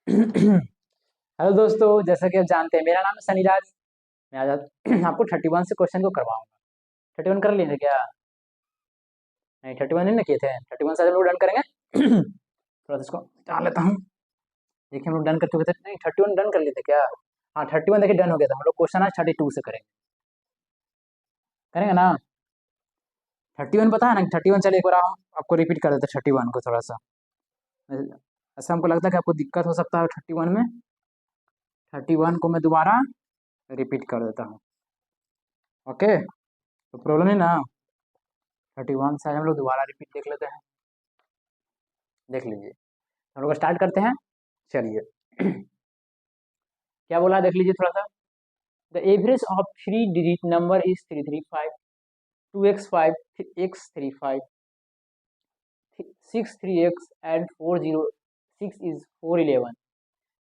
Hello दोस्तों, जैसा कि आप जानते हैं मेरा नाम है सनीराज। मैं आज आपको 31 से क्वेश्चन को करवाऊंगा। 31 कर लिए थे क्या? नहीं, 31 नहीं ना किए थे। 31 से हम लोग डन करेंगे। थोड़ा सा इसको डाल लेता हूँ। देखिए हम लोग डन कर चुके थे। नहीं, 31 डन कर लिए थे क्या? हाँ, 31 देखिए डन हो गया था। हम लोग क्वेश्चन आज 32 से करेंगे। करेंगे ना? 31 पता है ना? 31 चलिए एक बार आपको रिपीट कर देते 31 को थोड़ा सा। ऐसा हमको लगता है कि आपको दिक्कत हो सकता है 31 में। 31 को मैं दोबारा रिपीट कर देता हूँ। ओके, तो प्रॉब्लम है ना? 31 से आज हम लोग दोबारा रिपीट देख लेते हैं। देख लीजिए, हम लोग स्टार्ट करते हैं। चलिए। क्या बोला है देख लीजिए थोड़ा सा। The average of three digit number is 335, 2x5, x35, 63x and 406 is 411.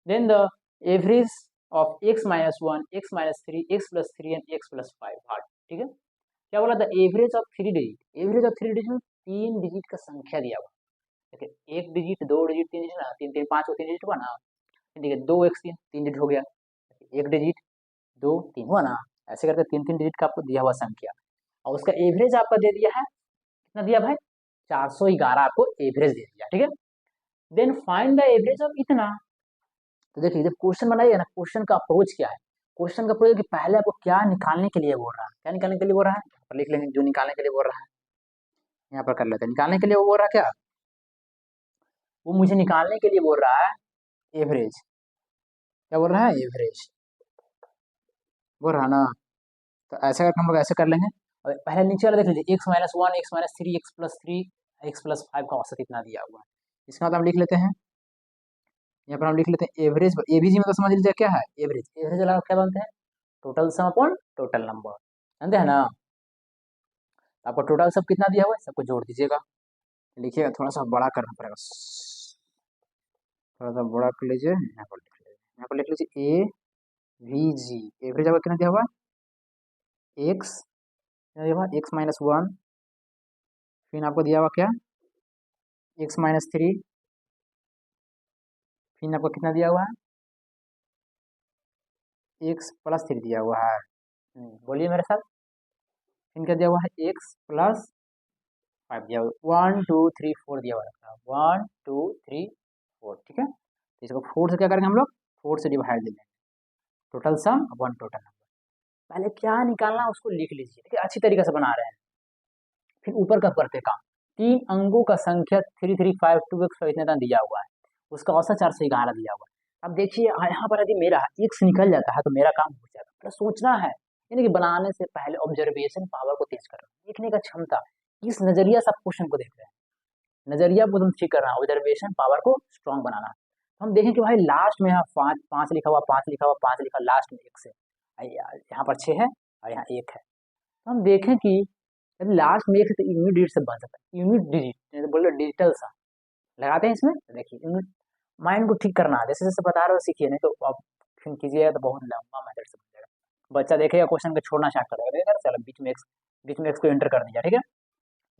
Then the average of x minus 1, x minus 3, x plus 3 and x plus 5 heart. ठीक है, क्या बोला? The average of three digit. Average of three digit में तीन digit का संख्या दिया हुआ। देखिए, एक डिजिट, दो डिजिट, तीन डिजिट ना, तीन तीन पांच को तीन डिजिट हुआ ना। ठीक है, दो एक्स तीन, तीन डिजिट हो गया। एक डिजिट, दो, तीन हुआ ना। ऐसे करके तीन तीन डिजिट का आपको दिया हुआ संख्या, और उसका एवरेज आपका दे दिया है। कितना दिया भाई? 411 आपको एवरेज दे दिया। ठीक है, then find the average of इतना। तो देखिए जब क्वेश्चन बनाइए ना, क्वेश्चन का अप्रोच क्या है? क्वेश्चन का अप्रोच कि पहले आपको क्या निकालने के लिए बोल रहा है, क्या निकालने के लिए बोल रहा है, और लिख लेंगे जो निकालने के लिए बोल रहा है। यहाँ पर कर लेते हैं। निकालने के लिए वो बोल रहा है क्या? वो मुझे निकालने के लिए बोल रहा है एवरेज। क्या बोल रहा है? एवरेज बोल रहा है ना। तो ऐसे करके हम लोग ऐसे कर लेंगे। और पहले नीचे वाला देख लीजिए, x minus one, x minus three, x plus three, x plus five का औसत इतना दिया हुआ है। इसके बाद हम लिख लेते हैं, यहाँ पर हम लिख लेते हैं एवरेज। एबीजी में तो समझ लीजिए क्या है एवरेज। एवरेज वाला क्या बनते हैं? Total sum upon total number. जानते हैं ना? तो आपको टोटल सब कितना दिया हुआ है सबको जोड़ दीजिएगा। लिखिएगा, थोड़ा सा बड़ा करना पड़ेगा। थोड़ा सा बड़ा कर लीजिए। यहाँ पर लिख लीजिए, यहाँ पर लिख लीजिए ए वी जी। एवरेज आपका कितना दिया हुआ? एक्स दिया हुआ, एक्स माइनस वन। फिर आपको दिया हुआ क्या? X minus three. फिर आपको कितना दिया हुआ है? एक्स प्लस थ्री दिया हुआ है। बोलिए मेरे साथ। फिर क्या दिया हुआ है? एक्स प्लस फाइव दिया हुआ, वन टू थ्री फोर दिया हुआ है। One two three four. ठीक है, तो इसको फोर से क्या करेंगे हम लोग? फोर से डिवाइड दे देंगे। Total sum one total number. पहले क्या निकालना है उसको लिख लीजिए। ठीक है, अच्छी तरीके से बना रहे हैं। फिर ऊपर का करते काम। तीन अंकों का संख्या 335, 2x इतना दिया हुआ है। उसका औसत 411 दिया हुआ है। अब देखिए यहाँ पर यदि मेरा एक्स निकल जाता है तो मेरा काम हो जाएगा। तो सोचना है, यानी कि बनाने से पहले ऑब्जर्वेशन पावर को तेज करना, देखने का क्षमता, किस नजरिया से आप क्वेश्चन को देख रहे हैं, नजरिया को तुम ठीक करना, ऑब्जर्वेशन पावर को स्ट्रांग बनाना। तो हम देखें कि भाई लास्ट में यहाँ पाँच पाँच लिखा हुआ, पाँच लिखा हुआ, पाँच लिखा, लास्ट में एक से यहाँ पर छः है और यहाँ एक है। तो हम देखें कि यदि लास्ट में एक है तो यूनिट डिजिट से बन सकता है। यूनिट डिजिट बोल रहे डिजिटल सा लगाते हैं इसमें। तो देखिए यूनिट, माइंड को ठीक करना है, जैसे जैसे बता रहे हो सीखिए, नहीं तो आप फिर कीजिएगा तो बहुत लंबा मेथड से बन जाएगा। बच्चा देखेगा क्वेश्चन को छोड़ना स्टार्ट कर देगा। चलो बीच में एक्स को एंटर कर दिया। ठीक है,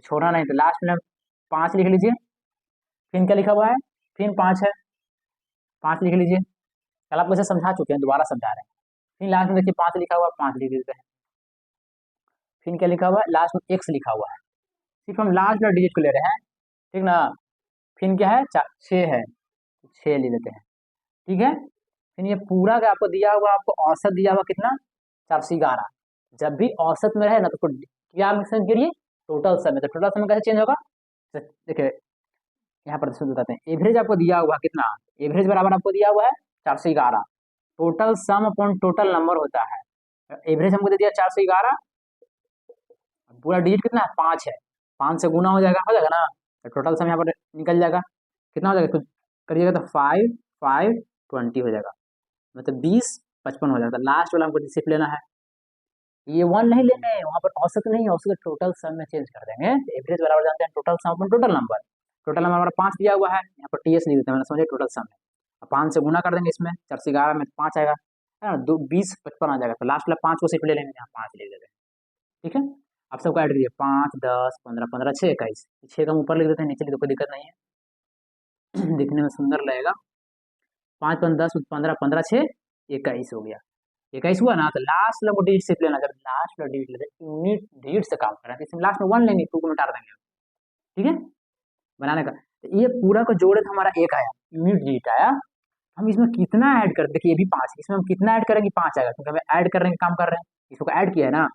छोड़ना नहीं। तो लास्ट में पाँच लिख लीजिए। फिर क्या लिखा हुआ है? फिर पाँच है, पाँच लिख लीजिए। कल आपको इसे समझा चुके हैं, दोबारा समझा रहे हैं। फिर लास्ट में देखिए पाँच लिखा हुआ है, पाँच लिख देते हैं। फिर क्या लिखा हुआ है? लास्ट में एक्स लिखा हुआ है। सिर्फ हम लास्ट में डिजिट को ले रहे हैं। ठीक ना? फिर क्या है? चार, छः है, छः ले लेते हैं। ठीक है, फिर ये पूरा का आपको दिया हुआ, आपको औसत दिया हुआ कितना? 411। जब भी औसत में रहे ना तो क्या मिक्सन करिए? टोटल समय। तो टोटल समय कैसे चेंज होगा? तो देखिए यहाँ पर बताते हैं। एवरेज आपको दिया हुआ कितना? एवरेज बराबर आपको दिया हुआ है 411। Total sum upon total number होता है। एवरेज हमको दे दिया 411, पूरा डिजिट कितना है? पाँच है। पाँच से गुना हो जाएगा ना। तो टोटल सम यहाँ पर निकल जाएगा। कितना हो जाएगा? कुछ करिएगा तो फाइव फाइव 20 हो जाएगा। मतलब 20 55 हो जाता है। लास्ट वाला हमको सिर्फ लेना है, ये वन नहीं लेने हैं, वहां पर औसत नहीं, औसत टोटल सम में चेंज कर देंगे। एवरेज बराबर जानते हैं टोटल सम अपन टोटल नंबर। टोटल नंबर हमारा पाँच दिया हुआ है, यहाँ पर टीएस नहीं देते, मैंने समझे टोटल सम है। अब पाँच से गुना कर देंगे, इसमें 411 में पाँच आएगा, है ना, दो 20 55 आ जाएगा। तो लास्ट वाला पाँच को सिर्फ ले लेंगे, यहाँ पाँच ले लेते हैं। ठीक है, आप सबको ऐड करिए, 5 10 15 15 6 21। छः का हम ऊपर लिख देते हैं, नीचे लिख दो, कोई दिक्कत नहीं है। दिखने में सुंदर लगेगा। 5 5 10 15 15 6 21 हो गया। 21 हुआ ना, तो लास्ट वाला डिजिट से लेना, जब लास्ट वाला डिजिट लेते यूनिट डिजिट से काम कर रहे हैं, तो इसमें लास्ट में 1 लेंगे, 2 को मिटा देंगे। ठीक है, बनाने का तो ये पूरा को जोड़े तो हमारा 1 आया, यूनिट डिजिट आया। हम इसमें कितना ऐड कर, देखिए ये भी 5, इसमें हम कितना ऐड करेंगे, 5 आएगा, क्योंकि हमें ऐड करने का काम कर रहे हैं, इसको ऐड किया है ना,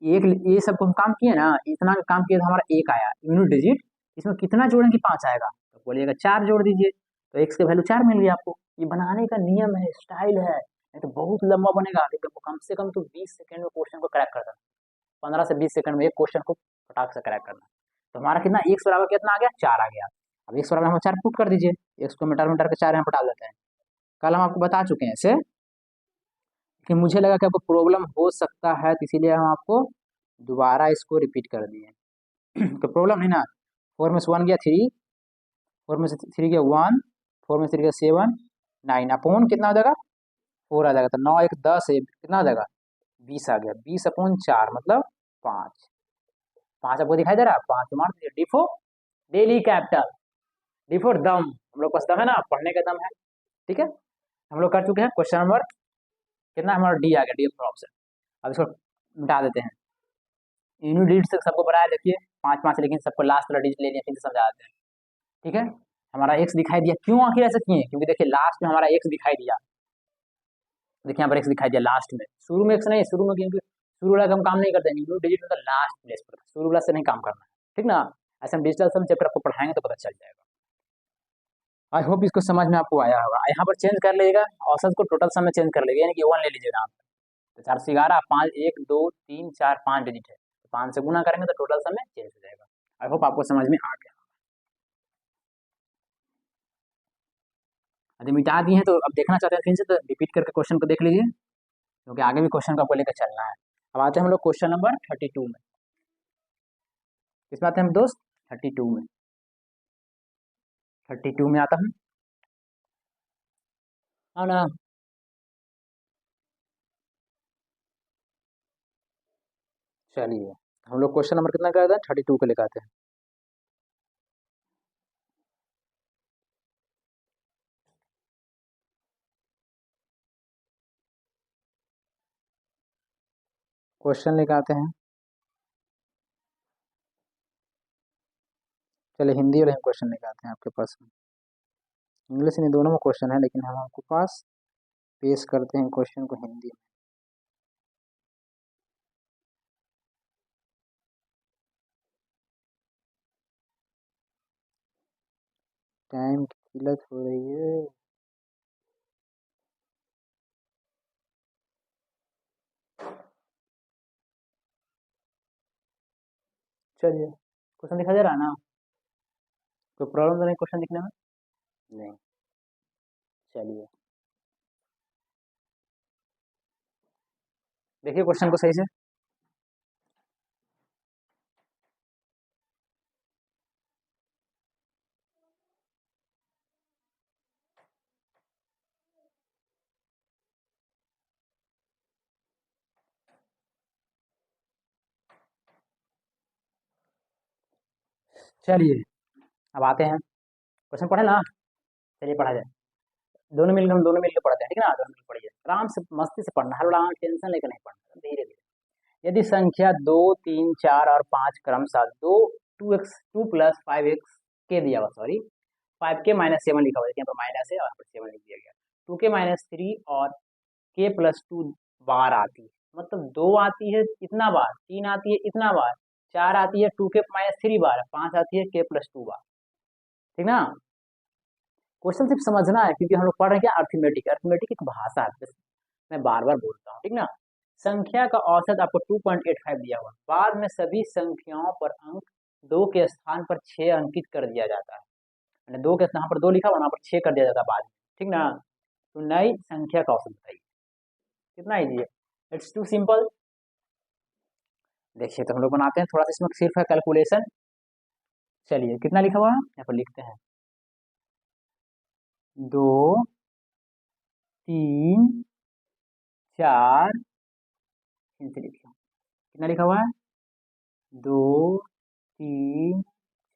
एक ये सबको हम काम किए ना, इतना काम किया तो हमारा 1 आया यूनिट डिजिट। इसमें कितना जोड़ेंगे, 5 आएगा, तो बोलिएगा 4 जोड़ दीजिए, तो x का वैल्यू 4 मिल गया आपको। ये बनाने का नियम है, स्टाइल है, नहीं तो बहुत लंबा बनेगा, लेकिन कम से कम तो 20 सेकंड में क्वेश्चन को क्रैक कर देना, 15 से 20 सेकंड में एक क्वेश्चन को फटाक से क्रैक करना। तो हमारा कितना, x बराबर कितना आ गया, 4 आ गया। अब x बराबर हम 4 पुट कर दीजिए, x को मिटा मिटा के 4 यहाँ पटा देते हैं। कल हम आपको बता चुके हैं इसे, कि मुझे लगा कि आपको प्रॉब्लम हो सकता है, तो इसीलिए हम आपको दोबारा इसको रिपीट कर दिए। तो प्रॉब्लम नहीं ना, 4 में से 1 गया 3, 4 में से 3 गया 1, 4 में से 3 गया 7, 9 अपॉन कितना हो जाएगा, 4 आ जाएगा, तो 9 1 10 है, कितना आ जाएगा, 20 आ गया, 20 अपॉन 4 मतलब 5। 5 आपको दिखाई दे रहा है, 5 मार दीजिए, D for daily capital, D for them, हम लोग पास दम है ना, पढ़ने का दम है। ठीक है, हम लोग कर चुके हैं क्वेश्चन नंबर कितना, हमारा डी आ गया, डी ऑप्शन। अब इसको मिटा देते हैं, यूनिट डिजिट से सबको बढ़ाया, देखिए 5 5, लेकिन सबको लास्ट वाला डिजिट ले लिया, फिर से समझा देते हैं। ठीक है, हमारा x दिखाई दिया, क्यों आखिर ऐसा किए, क्योंकि देखिए लास्ट में हमारा x दिखाई दिया, देखिए यहाँ पर x दिखाई दिया लास्ट में, शुरू में x नहीं, शुरू में क्योंकि शुरू वाला हम काम नहीं करते हैं, यूनिट डिजिट मतलब लास्ट प्लेस पर, शुरू वाला से नहीं काम करना है। ठीक ना, ऐसे हम डिजिटल सम चैप्टर आपको पढ़ाएंगे तो पता चल जाएगा। आई होप इसको समझ में आपको आया होगा। यहाँ पर चेंज कर लीजिएगा, औसत को टोटल सम में चेंज कर लीजिएगा, यानी कि 1 ले लीजिएगा यहाँ पर, तो 4 से 11 5 1 2 3 4 5 डिजिट है, तो 5 से गुना करेंगे तो टोटल सम में चेंज हो जाएगा। आई होप आपको समझ में आ गया। यदि मिटा दिए हैं तो अब देखना चाहते हैं फिर से, तो रिपीट करके क्वेश्चन को देख लीजिए, क्योंकि आगे भी क्वेश्चन को आपको लेकर चलना है। अब आते हैं हम लोग क्वेश्चन नंबर 32 में। किसमें आते हैं हम दोस्त, 32 में, 32 में आता हूँ, हाँ ना। चलिए हम लोग क्वेश्चन नंबर कितना करते हैं, 32 को लेकर आते हैं। क्वेश्चन लेकर आते हैं, चलिए हिंदी वाले क्वेश्चन लेकर आते हैं आपके पास, इंग्लिश में दोनों में क्वेश्चन है, लेकिन हम आपके पास पेश करते हैं क्वेश्चन को हिंदी में। टाइम की किल्लत हो रही है, चलिए क्वेश्चन दिखा दे रहा है ना, कोई प्रॉब्लम तो नहीं क्वेश्चन दिखने में, नहीं, चलिए देखिए क्वेश्चन को सही से। चलिए अब आते हैं, क्वेश्चन पढ़े ना, चलिए पढ़ा जाए, दोनों मिलकर हम दोनों मिलकर पढ़ते हैं, ठीक है ना, दोनों मिलकर पढ़िए, आराम से मस्ती से पढ़ना, हर बड़ा टेंशन लेकर नहीं पढ़ना, धीरे धीरे। यदि संख्या 2 3 4 और 5 क्रमशः 2 प्लस 5x के दिया हुआ, सॉरी 5 के माइनस 7 लिखा हुआ है, यहाँ पर माइनस है और यहाँ पर 7 लिख दिया गया, 2 के माइनस 3 और के प्लस 2 बार आती है, मतलब 2 आती है इतना बार, 3 आती है इतना बार, 4 आती है 2 के माइनस 3 बार, 5 आती है के प्लस 2 बार। ठीक ना, क्वेश्चन सिर्फ समझना है, क्योंकि हम लोग पढ़ रहे हैं क्या, अर्थमेटिक, अर्थमेटिक एक भाषा है, मैं बार बार बोलता हूँ। ठीक ना, संख्या का औसत आपको 2.85 दिया हुआ, बाद में सभी संख्याओं पर अंक 2 के स्थान पर 6 अंकित कर दिया जाता है, मैंने 2 के स्थान पर 2 लिखा हुआ, वहां पर 6 कर दिया जाता है बाद में। ठीक ना, तो नई संख्या का औसत बताइए, कितना इजी है, इट्स टू सिंपल। देखिए तो हम लोग बनाते हैं, थोड़ा सा इसमें सिर्फ है कैलकुलेशन। चलिए कितना लिखा हुआ है यहाँ पर लिखते हैं, 2 3 4, इनसे लिखिए कितना लिखा हुआ है, 2 3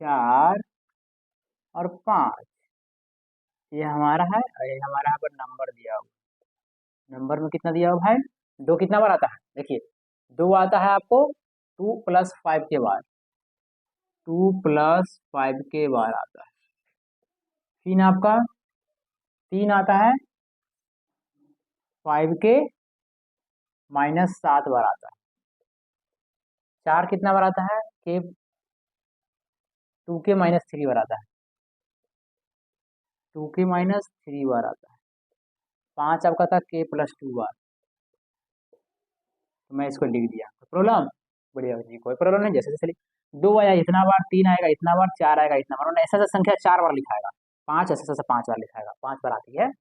4 और 5, ये हमारा है और ये हमारा यहाँ पर नंबर दिया हुआ। नंबर में कितना दिया हुआ भाई? 2 कितना बार आता है? देखिए 2 आता है आपको 2 + 5 के बाद, 2 + 5 के बाद आता है। फिर आपका 3 आता है 5 के -7 बार आता है। 4 कितना बार आता है? के 2 के -3 बार आता है। 2 के -3 बार आता है। 5 आपका था के +2 बार, तो मैं इसको लिख दिया। प्रॉब्लम बढ़िया जी, कोई प्रॉब्लम नहीं। जैसे जैसे 2 आया इतना बार, 3 आएगा इतना बार, 4 आएगा इतना बार, ऐसा ऐसा संख्या 4 बार लिखाएगा। 5 ऐसा ऐसा 5 बार लिखाएगा, 5 बार आती है।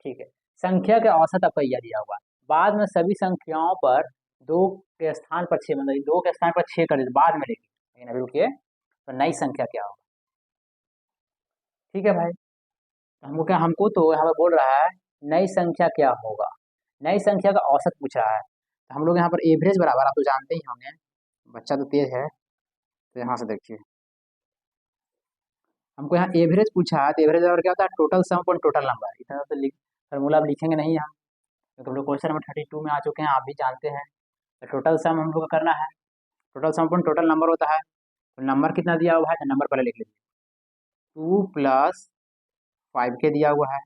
ठीक है। संख्या के औसत आपका यह दिया हुआ। बाद में सभी संख्याओं पर 2 के स्थान पर 6, मतलब 2 के स्थान पर 6 कर दे बाद में लिखिए, लेकिन अभी रुकिए। तो नई संख्या क्या होगा? ठीक है भाई, तो हमको तो यहाँ पर बोल रहा है नई संख्या क्या होगा। नई संख्या का औसत पूछ रहा है, तो हम लोग यहाँ पर एवरेज बराबर, आप तो जानते ही होंगे, बच्चा तो तेज है, तो यहाँ से देखिए हमको यहाँ एवरेज पूछा है। तो एवरेज बराबर क्या होता है? Total sum upon total number. इतना तो फॉर्मूला अब लिखेंगे नहीं हम, तो हम लोग क्वेश्चन नंबर 32 में आ चुके हैं, आप भी जानते हैं। तो टोटल सम हम लोग को करना है। Total sum upon total number होता है। तो नंबर कितना दिया हुआ है? तो नंबर पहले लिख लीजिए, 2 + 5 के दिया हुआ है।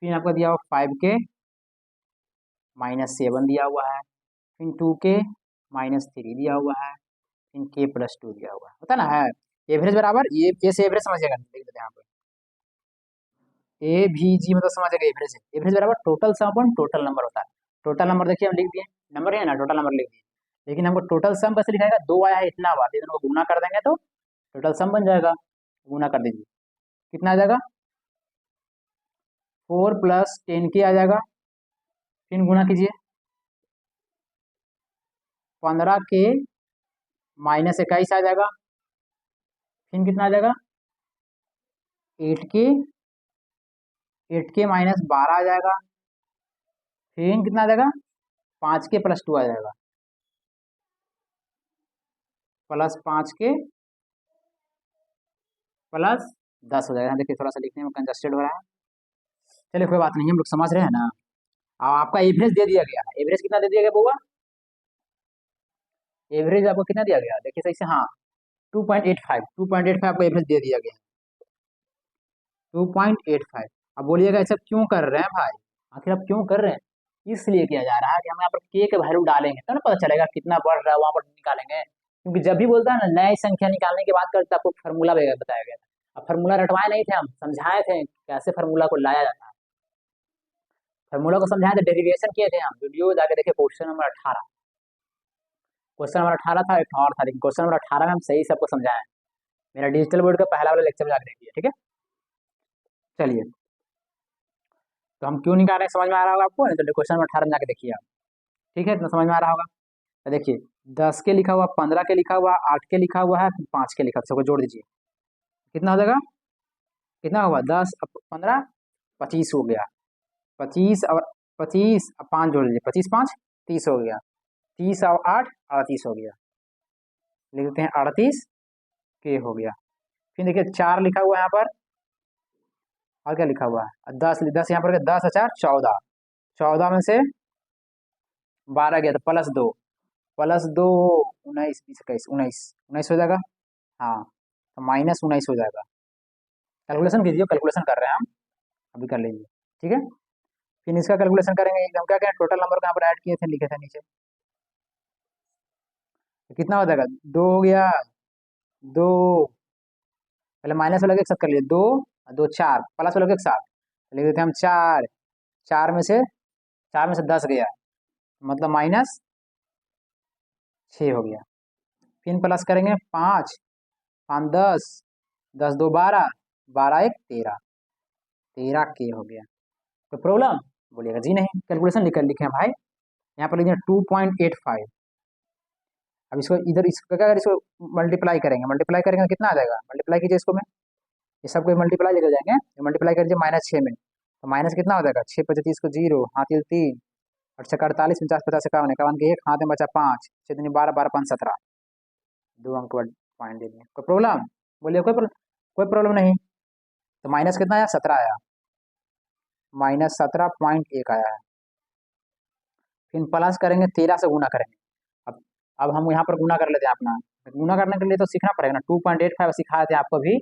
फिर आपका दिया हुआ 5 के -7 दिया हुआ है। फिर 2 के -3 दिया हुआ है। फिर के +2 दिया हुआ है। होता ना है एवरेज बराबर, ये से एवरेज समझिएगा, लिख देते हैं यहाँ पे ए भी जी, मतलब समझिएगा एवरेज है। एवरेज बराबर total sum upon total number होता है। टोटल नंबर देखिए हम लिख दिए, नंबर है ना, टोटल नंबर लिख दिए। लेकिन हमको टोटल सम कैसे लिखाएगा? 2 आया है इतना बार, दोनों को गुना कर देंगे तो टोटल सम बन जाएगा। गुना कर दीजिए, कितना आ जाएगा? 4 + 10 के आ जाएगा। फिर गुना कीजिए, 15 के -21 आ जाएगा। फिर कितना आ जाएगा? 8 के -12 आ जाएगा। फिर कितना आ जाएगा? 5 के +2 आ जाएगा, +5 के +10 हो जाएगा। देखिए थोड़ा सा लिखने में कंजस्टेड हो रहा है, चलिए कोई बात नहीं, हम लोग समझ रहे हैं ना। अब आपका एवरेज दे दिया गया है। एवरेज कितना दे दिया गया बुआ? एवरेज आपको कितना दिया गया? देखिए सही से, हाँ 2.85 आपको एवरेज दे दिया गया, 2.85। अब बोलिएगा ऐसा क्यों कर रहे हैं भाई? आखिर आप क्यों कर रहे हैं? इसलिए किया जा रहा है कि हम यहाँ पर के का वैल्यू डालेंगे तो ना पता चलेगा कितना बढ़ रहा है, वहां पर निकालेंगे। क्योंकि जब भी बोलता है ना नई संख्या निकालने की बात करते, आपको फार्मूला बताया गया था। अब फार्मूला रटवाए नहीं थे हम, समझाए थे कैसे फार्मूला को लाया जाता है। फार्मूला को समझाए थे, डेरिवेशन किए थे हम, वीडियो जाके देखिए क्वेश्चन नंबर 18। क्वेश्चन नंबर 18 था, एक और था, लेकिन क्वेश्चन नंबर 18 में हम सही सबको समझाए। मेरा डिजिटल बोर्ड का पहला वाला लेक्चर में जाकर देखिए, ठीक है। चलिए, तो हम क्यों निकाल रहे हैं समझ में आ रहा होगा आपको, नहीं तो क्वेश्चन नंबर 18 में जाकर देखिए आप, ठीक है, इतना समझ में आ रहा होगा। तो देखिए 10 के लिखा हुआ, 15 के लिखा हुआ, 8 के लिखा हुआ है, 5 के लिखा हुआ, सबको जोड़ दीजिए, कितना हो जाएगा? कितना होगा? 10 15 25 हो गया। 25 और 25 अब 5 जोड़ दीजिए, 25 5 30 हो गया। 30 और 8 38 हो गया। लिख देते हैं 38 के हो गया। फिर देखिए 4 लिखा हुआ है यहाँ पर, और क्या लिखा हुआ है? 10 10 यहाँ पर 10 और 4 14, 14 में से 12 गया तो +2, +2 19 20 21 19 19 हो जाएगा। हाँ, तो -19 हो जाएगा। कैलकुलेशन कीजिए, कैलकुलेशन कर रहे हैं हम, अभी कर लीजिए, ठीक है। फिर इसका कैलकुलेशन करेंगे, हम क्या करें, टोटल नंबर को यहाँ पर ऐड किए थे, लिखे थे नीचे, तो कितना हो जाएगा? 2 हो गया, 2 पहले माइनस वाला एक साथ कर लिए, 2 2 4, प्लस वाला एक साथ लिख देते हैं हम 4, 4 में से 10 गया, मतलब -6 हो गया। फिर प्लस करेंगे 5 5 10 10 2 12 12 1 13, 13 के हो गया। तो प्रॉब्लम बोलिएगा जी नहीं, कैलकुलेशन लिखे हैं भाई, यहाँ पर लिखिए 2.85। अब इसको इधर इसको क्या, अगर इसको मल्टीप्लाई करेंगे कितना आ जाएगा? मल्टीप्लाई कीजिए इसको में, ये सबको मल्टीप्लाई लेकर जाएंगे, मल्टीप्लाई कर दीजिए -6 में, तो माइनस कितना हो जाएगा? 6 25 को 0, हाथ 3 और 6 48 49 50 51 51 के 1, हाथ में बचा 5 6 दूनी 12 12 5 17, 2 अंक बाद पॉइंट दे दिए। कोई प्रॉब्लम? बोलिए कोई प्रॉब्लम नहीं। तो माइनस कितना आया, 17 आया, -17.1 आया है। फिर प्लस करेंगे, 13 से गुना करेंगे। अब हम यहाँ पर गुना कर लेते हैं अपना। गुना करने के लिए तो सीखना पड़ेगा ना, 2.85 सिखाए थे आपको भी,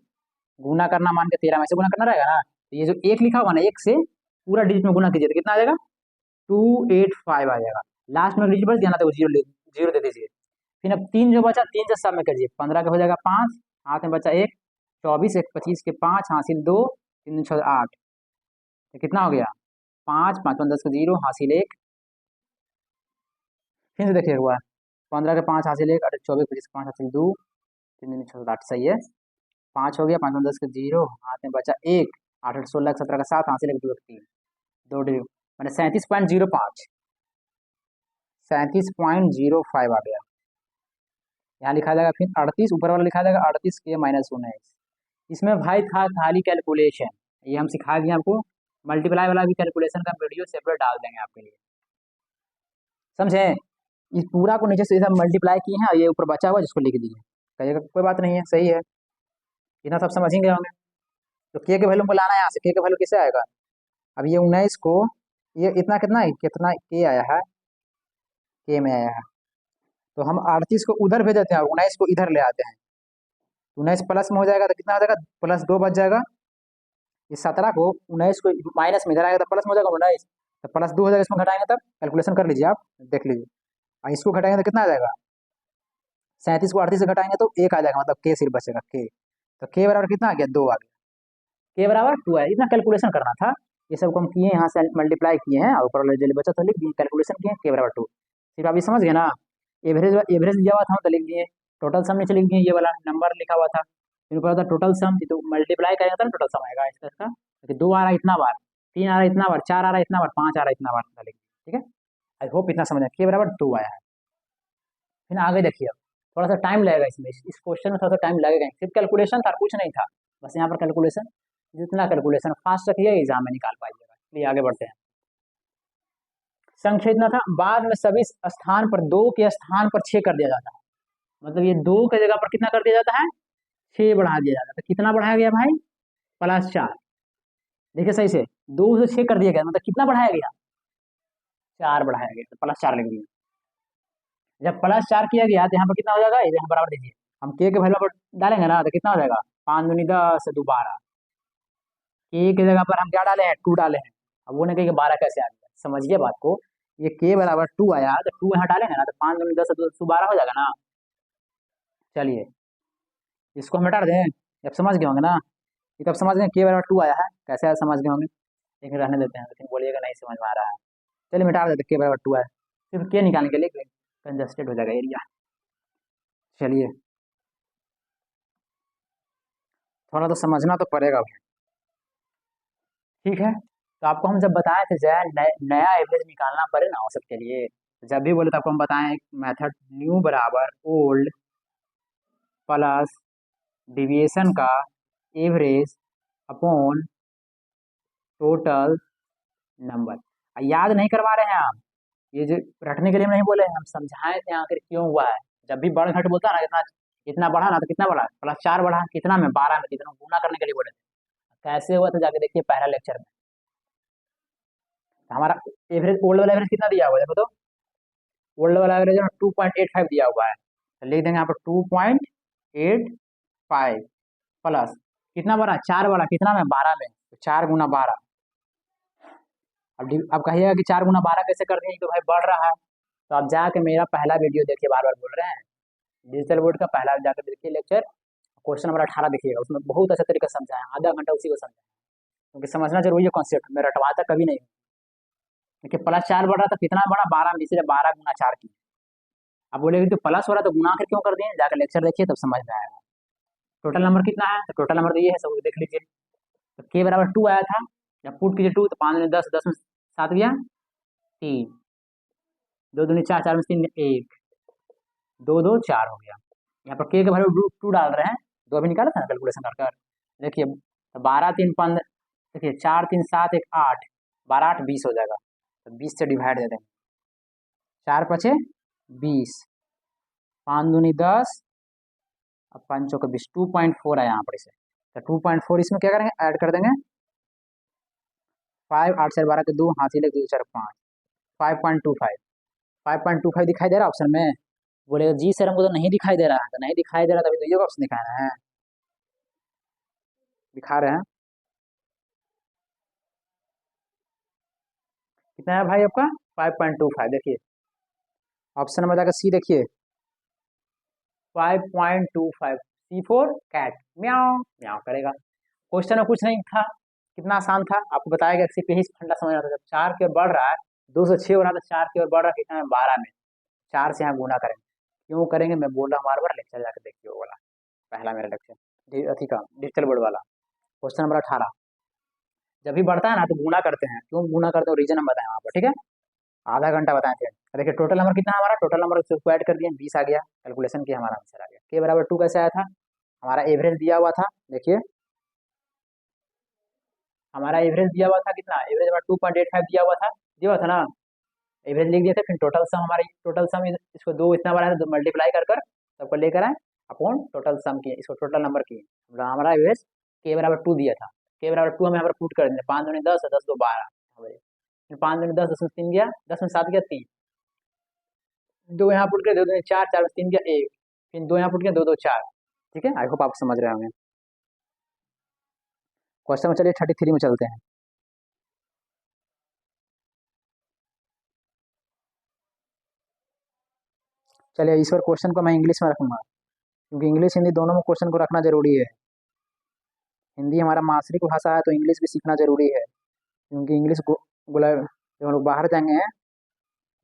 गुना करना मान के 13 में से गुना करना रहेगा ना। तो ये जो एक लिखा हुआ ना, एक से पूरा डिजिट में गुना कीजिए तो कितना आ जाएगा, 285 आ जाएगा। लास्ट में डिजिट बच गया ना तो जीरो दे दीजिए। फिर अब 3 जो बचा, 3 से सब में करिए, 15 का हो जाएगा 5, हाथ में बचा 1, 24, 1 25 के 5, हासिल 2, 3 6 8, तो कितना हो गया, 5 5 5 10 का 0, हासिल 1। फिर से देखिए हुआ, 15 के 5 हासिल 1, 24 25 के 5 हासिल 2, 3 6 8, सही है। 5 हो गया, 5 10 का 0, हाथ में बचा 1, 8 8 16 17 का 7, हासिल 1 2 3, 2 डिजिट मैंने 37.05, 37.05 आ गया। यहाँ लिखा जाएगा फिर 38, ऊपर वाला लिखा जाएगा 38 के -19। इसमें भाई था खाली कैलकुलेशन, ये हम सिखा दिए आपको। मल्टीप्लाई वाला भी कैलकुलेशन का वीडियो सेपरेट डाल देंगे आपके लिए, समझे। इस पूरा को नीचे से सब मल्टीप्लाई किए हैं, ये ऊपर बचा हुआ जिसको लिख दिए, कहिएगा कोई बात नहीं है, सही है, इतना सब समझ ही गए होंगे। तो के वैल्यू को लाना है यहाँ से, के वैल्यू कैसे आएगा। अब ये 19 को, ये इतना कितना है, कितना के आया है, के में आया है, तो हम 38 को उधर भेज देते हैं और 19 को इधर ले आते हैं। 19 प्लस में हो जाएगा तो कितना हो जाएगा, +2 बच जाएगा। इस 17 को 19 को माइनस में इधर आएगा तो प्लस में हो जाएगा 19, तो +2 हो जाएगा, इसमें घटाएंगे तब, कैलकुलेशन कर लीजिए आप, देख लीजिए। और इसको घटाएंगे तो कितना आ जाएगा, 37 को 38 से घटाएंगे तो 1 आ जाएगा, मतलब के सिर्फ बचेगा के। तो के बराबर कितना आ गया, 2 आ गया, के बराबर 2 है। इतना कैलकुलेशन करना था, ये सब को हम किए, यहाँ से मल्टीप्लाई किए हैं और ऊपर वाले जो बचा था लिख दिए, कैलकुलेशन किए के बराबर 2। सिर्फ आप ये समझ गए ना, एवरेज एवरेज दिया हुआ था तो लिख दिए, टोटल सम नीचे लिख दिए, ये वाला नंबर लिखा हुआ था, फिर ऊपर था टोटल सम, तो मल्टीप्लाई करेंगे तो टोटल सम आएगा इसका। तो 2 आ रहा है इतना बार, 3 आ रहा है इतना बार, 4 आ रहा है इतना बार, 5 आ रहा है इतना बार, लिख, ठीक है। आई होप इतना समझ आया, के बराबर 2 आया है। फिर आगे देखिए, थोड़ा सा टाइम लगेगा इसमें, इस क्वेश्चन में थोड़ा सा टाइम लगेगा, सिर्फ कैलकुलेशन था, कुछ नहीं था, बस यहाँ पर कैलकुलेशन, जितना कैलकुलेशन फास्ट रखिए एग्जाम में निकाल पाइएगा। चलिए आगे बढ़ते हैं। संख्या इतना था, बाद में सभी स्थान पर 2 के स्थान पर 6 कर दिया जाता है, मतलब ये 2 के जगह पर कितना कर दिया जाता है, 6 बढ़ा दिया जाता है। तो कितना बढ़ाया गया भाई, +4, देखिए सही से, 2 से 6 कर दिया गया, मतलब कितना बढ़ाया गया, 4 बढ़ाया गया, तो +4 लिख दिया। जब +4 किया गया तो यहाँ पर कितना हो जाएगा, यहाँ बराबर दीजिए, हम के वैल्यू पर डालेंगे ना तो कितना हो जाएगा, 5 दूनी 10 2 12, के की जगह पर हम क्या डाले हैं, 2 डाले हैं। अब वो नहीं कहेंगे 12 कैसे आ गया, समझिए बात को, ये के बराबर 2 आया तो 2 यहाँ डालेंगे ना तो 5 दूनी 10 2 12 हो जाएगा ना। चलिए इसको हम हटा दें, अब समझ गए होंगे ना, ये तब समझ गए के बराबर 2 आया है, कैसे आया समझ गए होंगे, लेकिन रहने देते हैं, लेकिन बोलिएगा नहीं समझ में आ रहा है। चलिए मिटा देते, के बराबर 2 है, सिर्फ के निकालने के लिए, कंजस्टेड हो जाएगा एरिया। चलिए थोड़ा तो समझना तो पड़ेगा भाई, ठीक है। तो आपको हम जब बताए थे जय नया एवरेज निकालना पड़े ना औसत के लिए, जब भी बोले तो आपको हम बताएं मेथड न्यू बराबर ओल्ड प्लस डिविएशन का एवरेज अपॉन टोटल नंबर। याद नहीं करवा रहे हैं आप, ये जो रटने के लिए हम नहीं बोले हैं, हम समझाए थे आखिर क्यों हुआ है। जब भी बढ़ घट बोलता है ना, इतना इतना बढ़ा ना तो कितना बढ़ा, +4 बढ़ा, कितना में 12 में, कितना गुना करने के लिए बोले थे, कैसे हुआ था जाके देखिए पहला लेक्चर में। हमारा एवरेज, ओल्ड वाला एवरेज कितना दिया हुआ है देखो तो, ओल्ड वाला एवरेज 2.85 दिया हुआ है, तो लिख देंगे यहाँ पर 2.85 प्लस कितना बढ़ा, 4 बढ़ा, कितना में 12 में, तो 4 गुना 12। अब कहिएगा कि 4 गुना 12 कैसे कर दिए, तो भाई बढ़ रहा है, तो आप जाके मेरा पहला वीडियो देखिए, बार बार बोल रहे हैं, डिजिटल बोर्ड का पहला जाकर देखिए लेक्चर, क्वेश्चन नंबर 18 देखिएगा, उसमें बहुत अच्छा तरीका समझाया, आधा घंटा उसी को समझाया, क्योंकि समझना जरूरी है कॉन्सेप्ट, मैं रटवाता कभी नहीं। देखिए +4 बढ़ रहा था, कितना बढ़ा, 12 में, इसलिए 12 गुना 4 की। अब बोलेगी तो प्लस हो रहा तो गुना क्यों कर दिए, जाकर लेक्चर देखिए तब समझ में आएगा। टोटल नंबर कितना है, तो टोटल नंबर तो ये है, सब देख लीजिए। तो के बराबर 2 आया था, जब पुट कीजिए 2 तो 5 में 10, 10 में 7 गया 3, 2 दूनी 4, 4 में 3 1, 2 2 4 हो गया। यहाँ पर के का वैल्यू 2 डाल रहे हैं, 2 अभी निकाला था ना कैलकुलेशन कर कर, देखिए तो 12 3 15, देखिए 4 3 7 1 8, 12 8 20 हो जाएगा, तो 20 से डिवाइड दे देंगे, 4 5 20, 5 दूनी 10 और 5 चौके 20, 2.4 है यहाँ पर इसे, तो 2.4 इसमें क्या करेंगे, ऐड कर देंगे। 5 8 4 12 के 2, हाथ ही लग 2 4 5, 5.25। 5.25 दिखाई दे रहा है ऑप्शन में? बोलेगा जी सर हमको तो नहीं दिखाई दे रहा है। तो नहीं दिखाई दे रहा, तभी तो ये ऑप्शन दिखाना है, दिखा रहे हैं। कितना है भाई आपका? 5.25। देखिए ऑप्शन नंबर जाकर सी देखिए, 5.25। सी फोर कैट, म्याओ म्याओ करेगा। क्वेश्चन में कुछ नहीं था, कितना आसान था, आपको बताया गया, सिर्फ यही फंडा समझ आता था। जब 4 की ओर बढ़ रहा है, 206 हो रहा था, 4 की ओर बढ़ रहा है, कितना है 12 में, 4 से यहाँ गुना करेंगे। क्यों करेंगे मैं बोल रहा हूँ, बार बार लेक्चर जाकर देखिए वो वाला, पहला मेरा लेक्चर अथी का डिजिटल बोर्ड वाला, क्वेश्चन नंबर 18। जब भी बढ़ता है ना तो गुना करते हैं, क्यों गुना करते हो रीजन हम बताएं वहाँ पर, ठीक है। आधा घंटा बताए थे। देखिए टोटल नंबर कितना है हमारा, टोटल नंबर उसको ऐड कर दिए 20 आ गया, कैलकुलेशन किया हमारा आंसर आ गया। के बराबर 2 कैसे आया था, हमारा एवरेज दिया हुआ था, देखिए हमारा एवरेज दिया हुआ था कितना, एवरेज हमारा 2.85 दिया हुआ था ना, एवरेज लिख दिए थे। फिर टोटल सम, हमारी टोटल सम इसको दो इतना बड़ा है तो मल्टीप्लाई कर कर सबको लेकर आए अपॉन टोटल सम किए, इसको टोटल नंबर किए। हमारा एवरेज के बराबर 2 दिया था, के बराबर 2 हमें यहाँ पर पुट कर देंगे, 5 दूनी 10 10 2 12, 5 दूनी 10 10 में 3 गया, 10 में 7 गया 3, दो यहाँ पुट के 2 दूनी 4, 4 में 3 गया 1, फिर 2 यहाँ पुट के 2 2 4। ठीक है, आई होप आप समझ रहे होंगे। क्वेश्चन में चलिए 33 में चलते हैं। चलिए इस बार क्वेश्चन को मैं इंग्लिश में रखूंगा, क्योंकि इंग्लिश हिंदी दोनों में क्वेश्चन को रखना जरूरी है। हिंदी हमारा मातृ भाषा है तो इंग्लिश भी सीखना जरूरी है, क्योंकि इंग्लिश बोला जब हम लोग बाहर जाएंगे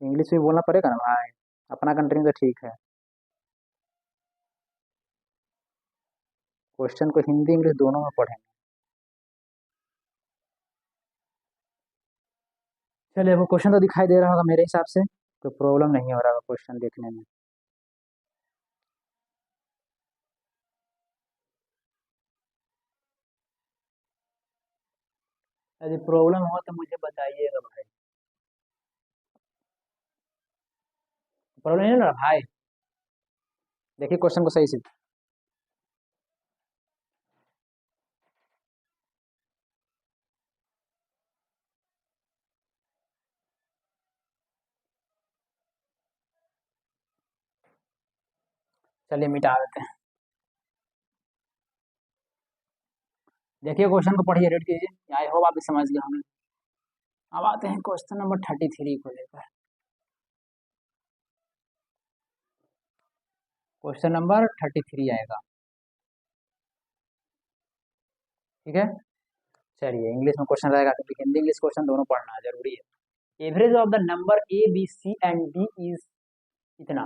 इंग्लिश भी बोलना पड़ेगा ना भाई, अपना कंट्री में तो ठीक है। क्वेश्चन को हिंदी इंग्लिश दोनों में पढ़ेंगे। चलिए वो क्वेश्चन तो दिखाई दे रहा होगा मेरे हिसाब से, कोई प्रॉब्लम नहीं हो रहा होगा क्वेश्चन देखने में। यदि प्रॉब्लम हो तो मुझे बताइएगा भाई, प्रॉब्लम नहीं है ना भाई। देखिए क्वेश्चन को सही से, चलिए मिटा देते हैं। देखिए क्वेश्चन को पढ़िए, रीड कीजिए, आई होप आप भी समझ गए होंगे। अब आते हैं क्वेश्चन नंबर 33 को लेकर। क्वेश्चन नंबर 33 आएगा, ठीक है। चलिए इंग्लिश में क्वेश्चन रहेगा, क्योंकि हिंदी इंग्लिश क्वेश्चन दोनों पढ़ना जरूरी है। Average of the number A B C and D is इतना,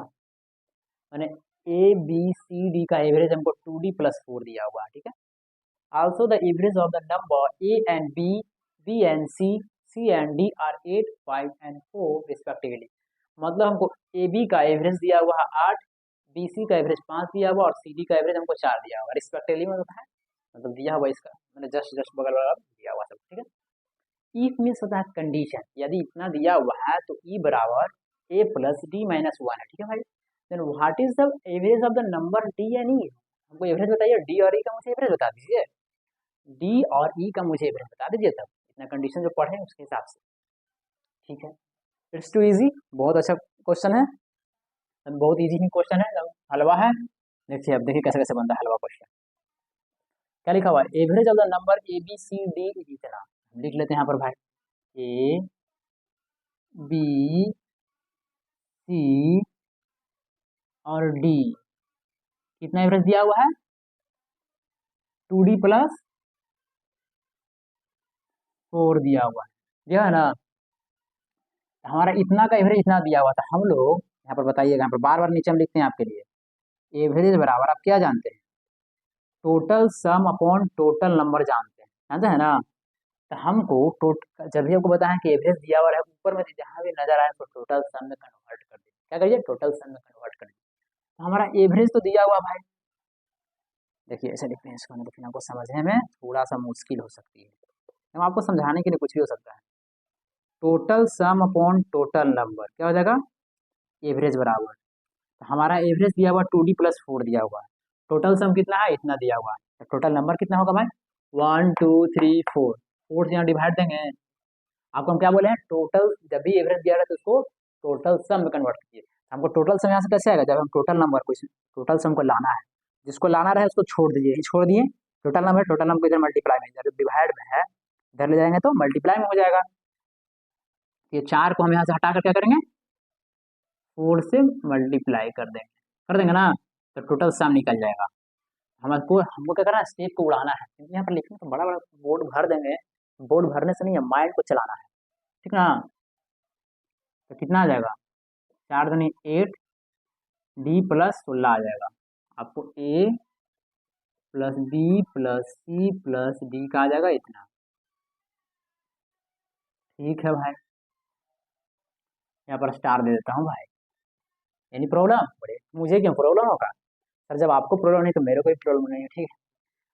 मैंने ए बी सी डी का एवरेज हमको 2d+4 दिया हुआ है, ठीक है। Also the average of the number A and B, B and C and D are 8 5 and 4 respectively. मतलब हमको ए बी का एवरेज दिया हुआ है 8, बी सी का एवरेज 5 दिया हुआ और सी डी का एवरेज हमको 4 दिया हुआ रिस्पेक्टिवली, मतलब है मतलब दिया हुआ इसका, मैंने जस्ट जस्ट बगल वाला दिया हुआ सब, ठीक है। इफ मीन्स होता है कंडीशन, यदि इतना दिया हुआ है तो ई बराबर ए प्लस डी माइनस 1 है, ठीक है भाई। Then what is the average of the number D and E, हमको एवरेज बताइए, डी और ई का मुझे एवरेज बता दीजिए, डी और ई का मुझे एवरेज बता दीजिए, तब इतना कंडीशन जो पढ़े उसके हिसाब से, ठीक है। इट्स टू इजी, बहुत अच्छा क्वेश्चन है, बहुत इजी ही क्वेश्चन है, हलवा है। देखिए अब देखिए कैसे कैसे बनता है हलवा क्वेश्चन। क्या लिखा हुआ है, average of the number A B C D इतना, लिख लेते हैं यहाँ पर भाई, ए बी सी और डी, कितना एवरेज दिया हुआ है, 2d+4 दिया हुआ है, दिया है ना। हमारा इतना का एवरेज इतना दिया हुआ था, हम लोग यहाँ पर बताइएगा, यहाँ पर बार बार नीचे हम लिखते हैं आपके लिए, एवरेज बराबर आप क्या जानते हैं, total sum upon total number जानते हैं ना। तो हमको जब भी आपको बताएं कि एवरेज दिया हुआ है ऊपर में जहाँ भी नजर आए तो टोटल सम में कन्वर्ट कर दीजिए, क्या करिए टोटल सम में कन्वर्ट कर दीजिए। तो हमारा एवरेज तो दिया हुआ भाई, देखिए ऐसे लिखते हैं इसको, लेकिन आपको समझने में थोड़ा सा मुश्किल हो सकती है, हम आपको समझाने के लिए कुछ भी हो सकता है। Total sum upon total number क्या हो जाएगा, एवरेज बराबर, तो हमारा एवरेज दिया हुआ 2d+4 दिया हुआ है, टोटल सम कितना है, इतना दिया हुआ है, तो टोटल नंबर कितना होगा भाई, 1 2 3 4, 4 से यहाँ डिवाइड देंगे। आपको हम क्या बोले हैं, टोटल जब भी एवरेज दिया रहा है तो उसको टोटल सम में कन्वर्ट कीजिए। हमको टोटल सम यहाँ से कैसे आएगा, जब हम टोटल नंबर को टोटल सम को लाना है, जिसको लाना रहे उसको छोड़ दीजिए, ये छोड़ दिए, टोटल नंबर को इधर मल्टीप्लाई में, इधर डिवाइड में है, इधर ले जाएंगे तो मल्टीप्लाई में हो जाएगा। ये 4 को हम यहाँ से हटा कर क्या करेंगे, 4 से मल्टीप्लाई कर देंगे ना, तो टोटल सम निकल जाएगा। हमको हमको क्या करना है, स्टेप को उड़ाना है, क्योंकि यहाँ पर लिखने तो बड़ा बड़ा बोर्ड भर देंगे, बोर्ड भरने से नहीं है, माइंड को चलाना है, ठीक ना। तो कितना आ जाएगा, 4 दूनी 8, डी प्लस 16 आ जाएगा। आपको A plus B plus C plus D का आ जाएगा इतना। ठीक है भाई, यहाँ पर स्टार दे देता हूँ भाई। एनी प्रॉब्लम, बड़े मुझे क्यों प्रॉब्लम होगा सर, जब आपको प्रॉब्लम नहीं तो मेरे को भी प्रॉब्लम नहीं है, ठीक है।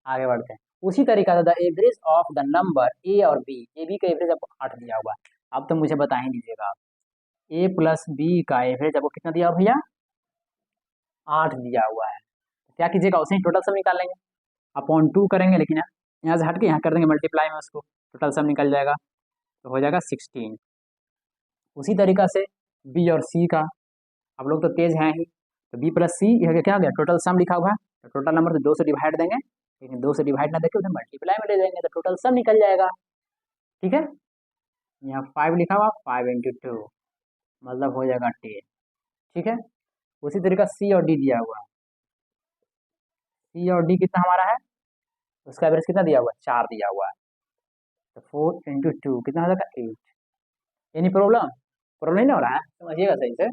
आगे बढ़ते हैं। उसी तरीका से the average of the number ए और बी, ए बी का एवरेज आपको 8 दिया हुआ है, अब तो मुझे बता ही दीजिएगा आप, ए प्लस बी का एवरेज आपको कितना दिया भैया, 8 दिया हुआ है। तो क्या कीजिएगा, उसे ही टोटल सम निकाल लेंगे, अपॉन 2 करेंगे, लेकिन यहाँ से हट के यहाँ कर देंगे मल्टीप्लाई में, उसको टोटल सम निकल जाएगा, तो हो जाएगा 16। उसी तरीका से बी और सी का, आप लोग तो तेज हैं ही, तो बी प्लस सी यह क्या हो गया, टोटल सम लिखा हुआ है, तो टोटल नंबर से 2 से डिवाइड देंगे, लेकिन 2 से डिवाइड ना देके उसे मल्टीप्लाई में ले जाएंगे, तो टोटल सम निकल जाएगा। ठीक है, यहाँ 5 लिखा हुआ, 5 × 2 मतलब हो जाएगा 10। ठीक है, उसी तरीका सी और डी दिया हुआ है, सी और डी कितना हमारा है, उसका एवरेज कितना दिया हुआ है, 4 दिया हुआ है, तो 4 × 2 कितना हो जाएगा 8। एनी प्रॉब्लम, प्रॉब्लम नहीं ना हो रहा है, समझिएगा सही से।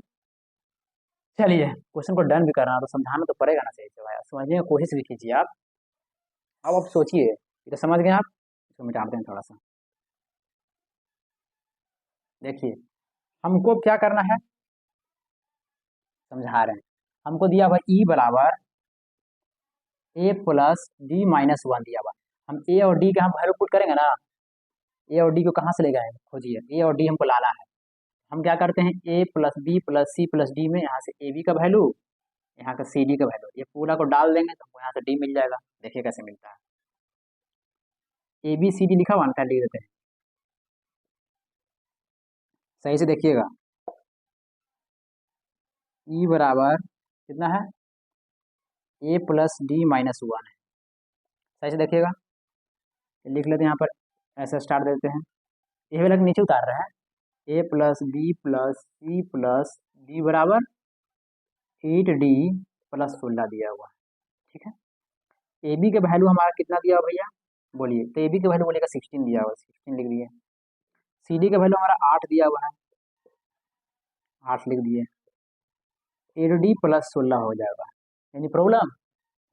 चलिए, क्वेश्चन को डन भी करना तो समझाना तो पड़ेगा ना सही से भाई, समझने की कोशिश भी कीजिए आप। अब आप सोचिए, ये तो समझ गए आप, इसको मिटाते हैं थोड़ा सा। देखिए, हमको क्या करना है, समझा रहे हैं। हमको दिया हुआ ई बराबर ए प्लस डी माइनस 1 दिया हुआ, हम ए और डी का हम वैल्यू पुट करेंगे ना, ए और डी को कहाँ से ले गए, खोजिए, ए और डी हमको लाना है। हम क्या करते हैं, A plus B plus C plus D में यहाँ से ए बी का वैल्यू, यहाँ का सी डी का वैल्यू, ये पूरा को डाल देंगे तो हमको यहाँ से डी मिल जाएगा। देखिए कैसे मिलता है, ए बी सी डी लिखा हुआ ना, लिख देते हैं, सही से देखिएगा। ई बराबर कितना है, ए प्लस डी माइनस 1 है, सही से देखिएगा, लिख लेते हैं यहाँ पर, ऐसे स्टार्ट देते हैं, ये वाला नीचे उतार रहे हैं, A plus B plus C plus D बराबर 8D प्लस 16 दिया हुआ है। ठीक है, ए बी का वैल्यू हमारा कितना दिया हुआ भैया, बोलिए, तो ए बी का वैल्यू बोलेगा 16 दिया हुआ है, 16 लिख दिए। सी डी का वैल्यू हमारा 8 दिया हुआ है, 8 लिख दिए, 8D प्लस 16 हो जाएगा। यानी प्रॉब्लम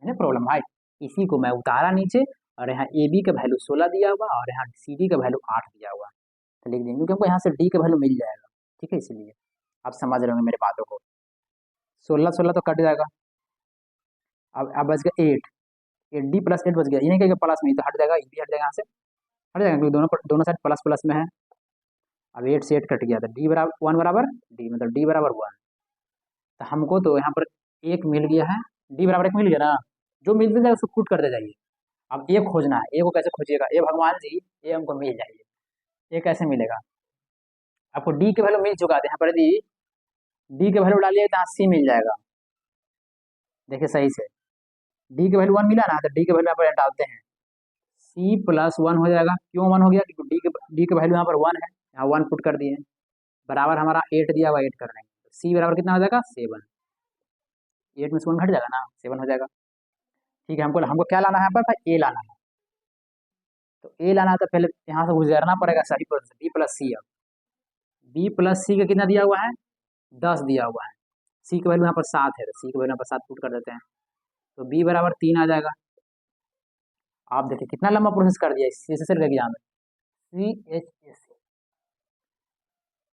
है ना, प्रॉब्लम भाई, इसी को मैं उतारा नीचे, और यहाँ ए बी का वैल्यू 16 दिया हुआ और यहाँ सी डी का वैल्यू 8 दिया हुआ, तो लिख देंगे, क्योंकि हमको यहाँ से डी का वैल्यू मिल जाएगा। ठीक है, इसलिए आप समझ रहे होंगे मेरे बातों को, 16 16 तो कट जाएगा, अब बच गया 8, 8D प्लस 8 बच गया, ये नहीं कहेगा प्लस में, तो हट जाएगा, ये भी हट जाएगा, यहाँ से हट जाएगा, क्योंकि दोनों दोनों साइड प्लस प्लस में है। अब 8 से 8 कट गया, तो डी बराबर 1 बराबर डी, मतलब डी बराबर 1, तो हमको तो यहाँ पर 1 मिल गया है, डी बराबर 1 मिल गया ना, जो मिलते जाए उसको पुट करते जाइए। अब ए खोजना है, ए को कैसे खोजिएगा, ए भगवान जी, ए हमको मिल जाइए, ए कैसे मिलेगा, आपको डी के वैल्यू मिल चुका है, यहाँ पर यदि डी के वैल्यू डालिए तो यहाँ सी मिल जाएगा। देखिए सही से, डी के वैल्यू 1 मिला ना, तो डी के वैल्यू यहाँ पर डालते हैं, सी प्लस 1 हो जाएगा, क्यों 1 हो गया, क्योंकि डी के वैल्यू यहाँ पर 1 है, यहाँ 1 पुट कर दिए, बराबर हमारा 8 दिया हुआ, 8 कर देंगे, सी बराबर कितना हो जाएगा 7, 8 में से 1 घट जाएगा ना, 7 हो जाएगा। ठीक है, हमको हमको क्या लाना है यहाँ पर, ए लाना है, तो ए लाना है तो पहले यहाँ से गुजरना पड़ेगा सही पर, बी प्लस सी, अब बी प्लस सी का कितना दिया हुआ है, 10 दिया हुआ है, सी की वैल्यू यहाँ पर 7 है, तो सी की वैल्यू यहाँ पर 7 पुट कर देते हैं, तो बी बराबर 3 आ जाएगा। आप देखिए कितना लंबा प्रोसेस कर दिया इस CSSL का एग्जाम में, CHSL,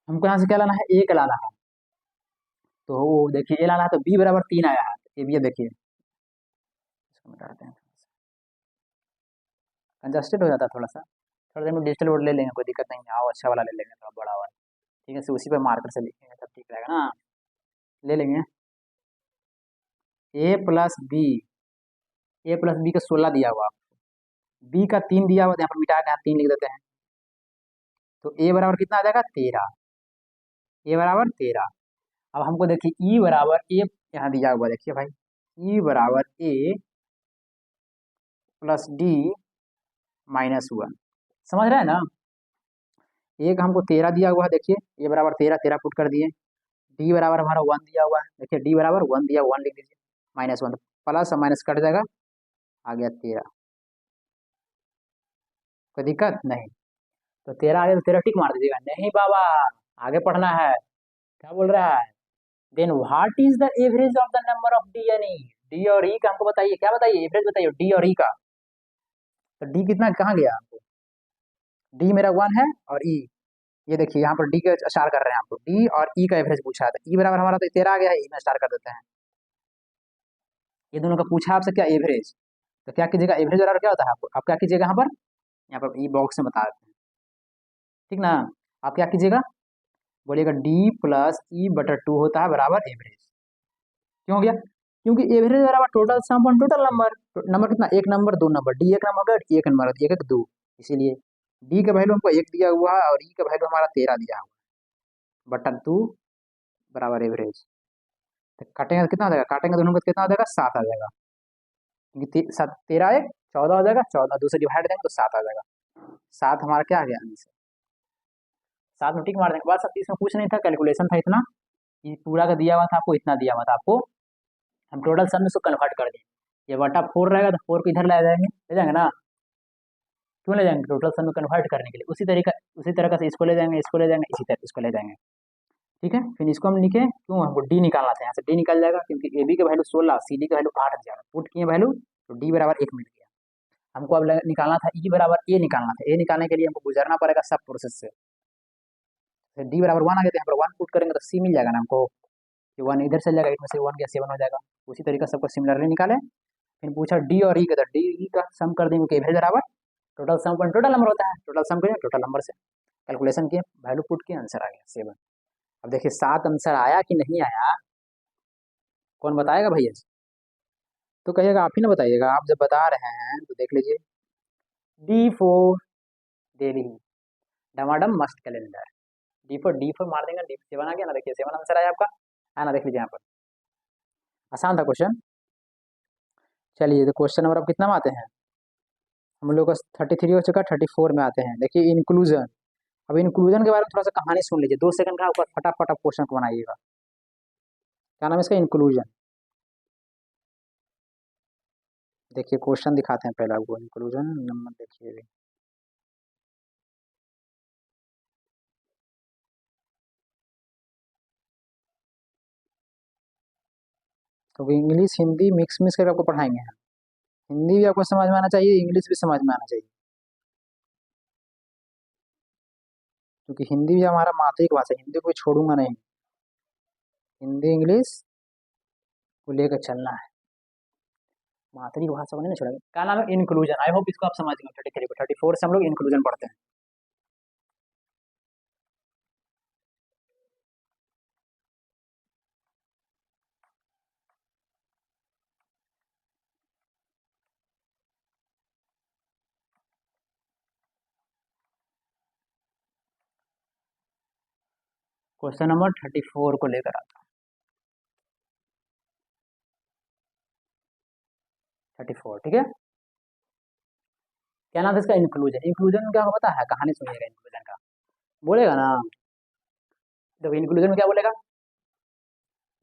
हमको यहाँ से क्या लाना है, ए का लाना है, तो देखिए ए लाना है, तो बी बराबर 3 आया है, ये भी देखिए, इसको मिटाते हैं, कंजस्टेड हो जाता है थोड़ा सा, थोड़ा देर में डिजिटल बोर्ड ले लेंगे, कोई दिक्कत नहीं है, आओ अच्छा वाला ले लेंगे, थोड़ा बड़ा वाला। ठीक है, उसी पर मार्कर से लिखेंगे तब ठीक रहेगा ना, ले लेंगे, ए प्लस बी ए प्लस बी का 16 दिया हुआ, बी का 3 दिया हुआ, यहाँ पर मिटा के यहाँ 3 लिख देते हैं, तो ए बराबर कितना आ जाएगा 13, ए बराबर 13। अब हमको देखिए ई बराबर ए यहाँ दिया हुआ, देखिए भाई ई बराबर ए प्लस डी माइनस 1, समझ रहे हैं ना। एक हमको 13 दिया हुआ है, देखिए ए बराबर 13, 13 पुट कर दिए, डी बराबर हमारा 1 दिया हुआ है, देखिए डी बराबर 1 दिया, 1 लिख दीजिए, माइनस 1, प्लस और माइनस कट जाएगा, आ गया 13, कोई दिक्कत नहीं। तो 13 आ गया तो 13 टिक मार दीजिएगा, नहीं बाबा आगे पढ़ना है, क्या बोल रहा है। Then what is the average of the number of D and E, D और ई का हमको बताइए, क्या बताइए एवरेज बताइए डी और ई का। तो डी कितना कहाँ गया हमको, डी मेरा 1 है और ई, ये देखिए यहाँ पर डी का स्टार कर रहे हैं आपको, डी और ई का एवरेज पूछा था, ई बराबर हमारा तो 13 आ गया है, ई में स्टार कर देते हैं, ये दोनों का पूछा आपसे क्या एवरेज, तो क्या कीजिएगा एवरेज बराबर क्या होता है आपको, आप क्या कीजिएगा यहाँ पर ई बॉक्स में बता देते हैं, ठीक ना। आप क्या कीजिएगा, बोलिएगा डी प्लस ई बटा 2 होता है बराबर एवरेज, क्यों हो गया, क्योंकि एवरेज बराबर total sum on total number, number कितना, एक नंबर दो नंबर, डी एक नंबर का एक नंबर एक एक 2, इसीलिए डी का वैल्यू हमको 1 दिया हुआ है और ई का वैल्यू हमारा 13 दिया हुआ है, बटा 2 बराबर एवरेज। तो काटेंगे तो कितना आ जाएगा, काटेंगे दोनों को तो कितना आ जाएगा 7 आ जाएगा, क्योंकि 13 एक 14 हो जाएगा, 14 2 से डिवाइड देंगे तो 7 आ जाएगा, 7 हमारा क्या आ गया आंसर, 7 में टिक मार देंगे, बस अब इसमें कुछ नहीं था, कैलकुलेशन था इतना, ये पूरा का दिया हुआ था आपको, इतना दिया हुआ था आपको, हम टोटल सम में उसको कन्वर्ट कर देंगे, ये बटा 4 रहेगा तो 4 को इधर ले जाएंगे ना, क्यों ले जाएंगे टोटल सम में कन्वर्ट करने के लिए, उसी तरीका से इसको ले जाएंगे, इसको ले जाएंगे, इसी तरह इसको ले जाएंगे, ठीक है। फिर इसको हम लिखे, क्यों हमको डी निकालना था, यहाँ से डी निकल जाएगा, क्योंकि ए बी का वैल्यू 16, सी डी का वैल्यू 8 दिया, पुट किए वैल्यू, तो डी बराबर 1 मिल गया। हमको अब निकालना था ई बराबर ए निकालना था, ए निकालने के लिए हमको गुजरना पड़ेगा सब प्रोसेस से, डी बराबर 1 आ गया तो यहाँ पर 1 पुट करेंगे तो सी मिल जाएगा ना हमको, कि 1 इधर चल जाएगा, 8 में से 1 गया 7 हो जाएगा, उसी तरीका सबको सिमिलरली निकाले। फिर पूछा डी और ई का, तो डी ई का सम कर देंगे, एवरेज बराबर टोटल सम पर टोटल नंबर होता है, टोटल सम करिए टोटल नंबर से कैलकुलेशन किए, वैल्यू पुट किए, आंसर आ गया 7। अब देखिए 7 आंसर आया कि नहीं आया, कौन बताएगा भैया, तो कहिएगा आप ही ना बताइएगा, आप जब बता रहे हैं तो देख लीजिए, D4 देवी डमाडम मस्त कैलेंडर, डी फोर मार देंगे, डी7 आ गया ना, देखिए 7 आंसर आया आपका, है ना, देख लीजिए यहाँ पर, आसान था क्वेश्चन। चलिए तो क्वेश्चन नंबर अब कितना में आते हैं, हम लोग का 33 हो चुका, 34 में आते हैं, देखिए इंक्लूजन। अब इंक्लूजन के बारे में थोड़ा सा कहानी सुन लीजिए, 2 सेकंड का ऊपर फटाफट आप क्वेश्चन को बनाइएगा, क्या नाम है इसका, इंक्लूजन। देखिए क्वेश्चन दिखाते हैं पहले आपको, इंक्लूजन नंबर देखिए, तो इंग्लिश हिंदी मिक्स मिक्स करके आपको पढ़ाएंगे हम, हिंदी भी आपको समझ में आना चाहिए, इंग्लिश भी समझ में आना चाहिए, क्योंकि हिंदी भी हमारा मातृक भाषा है, हिंदी को छोड़ूंगा नहीं, हिंदी इंग्लिश को लेकर चलना है, मातृभाषा को नहीं छोड़ेगा। क्या नाम है, इंक्लूजन, आई होप इसको आप समझ गए, 33 को 34 से हम लोग इंक्लूजन पढ़ते हैं। क्वेश्चन नंबर 34 को लेकर आता हूँ, 34 ठीक है, क्या नाम है इसका, इंक्लूजन। इंक्लूजन क्या होता है, कहानी सुनिएगा इंक्लूजन का, बोलेगा ना, देखो इंक्लूजन में क्या बोलेगा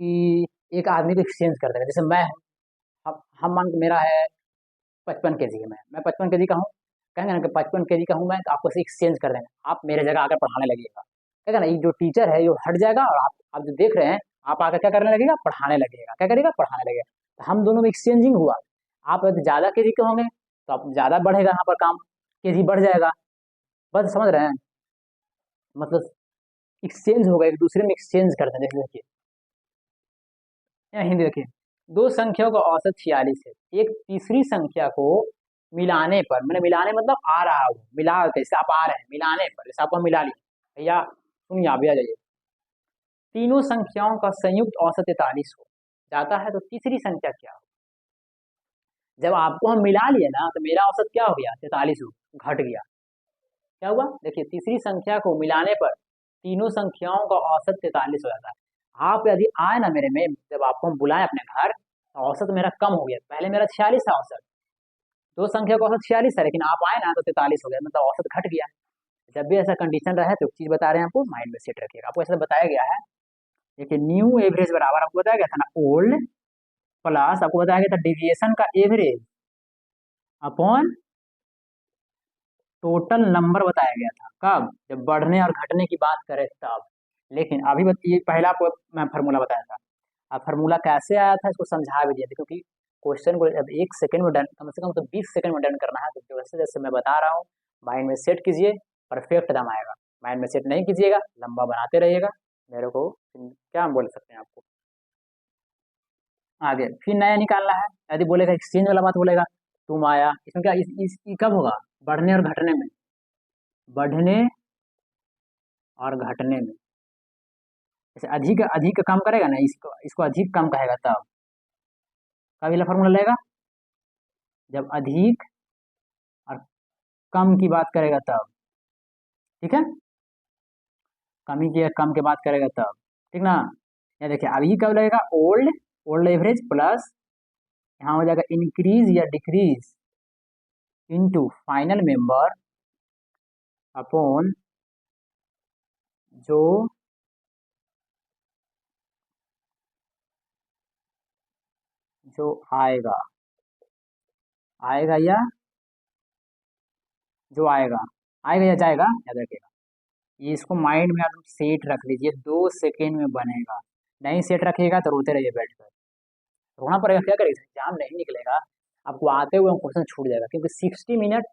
कि एक आदमी को एक्सचेंज कर देगा, जैसे मैं हूँ, हम मान मेरा है 55 kg है, मैं 55 kg का हूँ, कहेंगे ना कि 55 kg का हूँ मैं, तो आपको एक्सचेंज कर देंगे, आप मेरे जगह आकर पढ़ाने लगेगा, कहेगा ना, ये जो टीचर है ये हट जाएगा और आप जो देख रहे हैं, आप आकर क्या करने लगेगा, पढ़ाने लगेगा, क्या करेगा, पढ़ाने लगेगा, तो हम दोनों में एक्सचेंजिंग हुआ, आप यदि ज़्यादा केजी के होंगे तो आप ज़्यादा बढ़ेगा यहाँ पर काम, केजी बढ़ जाएगा, बस समझ रहे हैं, मतलब एक्सचेंज होगा, एक दूसरे में एक्सचेंज करते हैं, देखिए यहाँ हिंदी देखिए, दो संख्याओं का औसत 46 है, एक तीसरी संख्या को मिलाने पर, मैंने मिलाने मतलब आ रहा हो, मिला जैसे आप आ रहे हैं, मिलाने पर जैसे आपको मिला लिया भैया, सुनिए आप आ जाइए, तीनों संख्याओं का संयुक्त औसत 43 हो जाता है, तो तीसरी संख्या क्या हो, जब आपको हम मिला लिए ना तो मेरा औसत क्या हो गया, 43 घट गया। क्या हुआ, देखिए तीसरी संख्या को मिलाने पर तीनों संख्याओं का औसत 43 हो जाता है। आप यदि आए ना मेरे में, जब आपको हम बुलाए अपने घर, तो औसत मेरा कम हो गया। पहले मेरा 46 था औसत, दो संख्या का औसत 46 है, लेकिन आप आए ना तो 43 हो गया, मतलब औसत घट गया। जब भी ऐसा कंडीशन रहे तो एक चीज बता रहे हैं आपको, माइंड में सेट रखिएगा। आपको ऐसा बताया गया है, देखिए न्यू एवरेज बराबर आपको बताया गया था ना ओल्ड, प्लस आपको बताया गया था डिविएशन का एवरेज अपॉन टोटल नंबर बताया गया था। कब, जब बढ़ने और घटने की बात करें तब। लेकिन अभी ये पहला आपको मैं फार्मूला बताया था। अब फार्मूला कैसे आया था इसको समझा भी दिया था, क्योंकि क्वेश्चन को अब 1 सेकंड में डन, कम से कम तो 20 सेकंड में डन करना है। तो जैसे जैसे मैं बता रहा हूँ माइंड में सेट कीजिए, परफेक्ट दम आएगा। माइंड में सेट नहीं कीजिएगा, लंबा बनाते रहिएगा, मेरे को क्या हम बोल सकते हैं आपको आगे फिर नया निकालना है। यदि बोलेगा एक्सचेंज वाला बात बोलेगा, तुम आया, इसमें क्या कब होगा, बढ़ने और घटने में, बढ़ने और घटने में। जैसे अधिक अधिक कम करेगा ना, इसको इसको अधिक कम कहेगा तब का वाला फॉर्मूला लेगा, जब अधिक और कम की बात करेगा तब। ठीक है, कमी की या कम की बात करेगा तब, ठीक ना। या देखिए अभी कब लगेगा, ओल्ड, ओल्ड एवरेज प्लस यहाँ हो जाएगा इंक्रीज या decrease into final member upon जो जो आएगा, आएगा या जो आएगा, आएगा या जाएगा, याद रखिएगा। ये इसको माइंड में आप सेट रख लीजिए, 2 सेकेंड में बनेगा। नहीं सेट रखिएगा तो रोते रहिए बैठ कर, रोना पड़ेगा, क्या करेगा, एग्जाम नहीं निकलेगा, आपको आते हुए क्वेश्चन छूट जाएगा। क्योंकि 60 मिनट,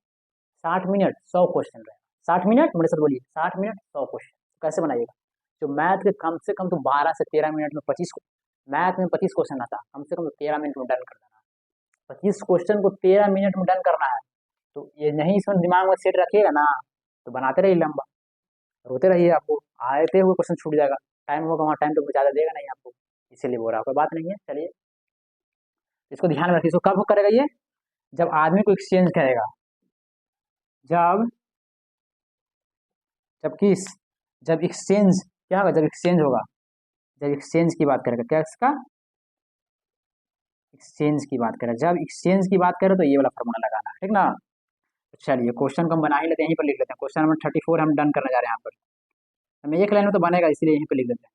60 मिनट 100 क्वेश्चन रहेगा। 60 मिनट मेरे साथ बोलिए, 60 मिनट 100 क्वेश्चन कैसे बनाइएगा। जो मैथ के कम से कम तो 12 से 13 मिनट में 25, मैथ में 25 क्वेश्चन आता, कम से कम 13 मिनट में डन कर देना। 25 क्वेश्चन को 13 मिनट में डन करना है, तो ये नहीं इसमें दिमाग में सेट रखिएगा ना, तो बनाते रहिए लंबा, रोते रहिए, आपको आते हुए क्वेश्चन छूट जाएगा। टाइम होगा वहाँ, टाइम तो ज़्यादा देगा नहीं आपको, इसीलिए बोल रहा, कोई बात नहीं है। चलिए इसको ध्यान में रखिए। इसको कब करेगा ये, जब आदमी को एक्सचेंज करेगा, जब जब किस जब एक्सचेंज क्या होगा, जब एक्सचेंज होगा, जब एक्सचेंज की बात करेगा, क्या इसका एक्सचेंज की बात करें, जब एक्सचेंज की बात करें तो ये वाला फॉर्मूला लगाना है, ठीक ना। तो चलिए क्वेश्चन को हम बना ही लेते हैं, यहीं पर लिख लेते हैं। क्वेश्चन नंबर 34 हम डन करने जा रहे हैं यहाँ पर। हमें एक लाइन में तो बनेगा, इसीलिए यहीं पर लिख देते हैं।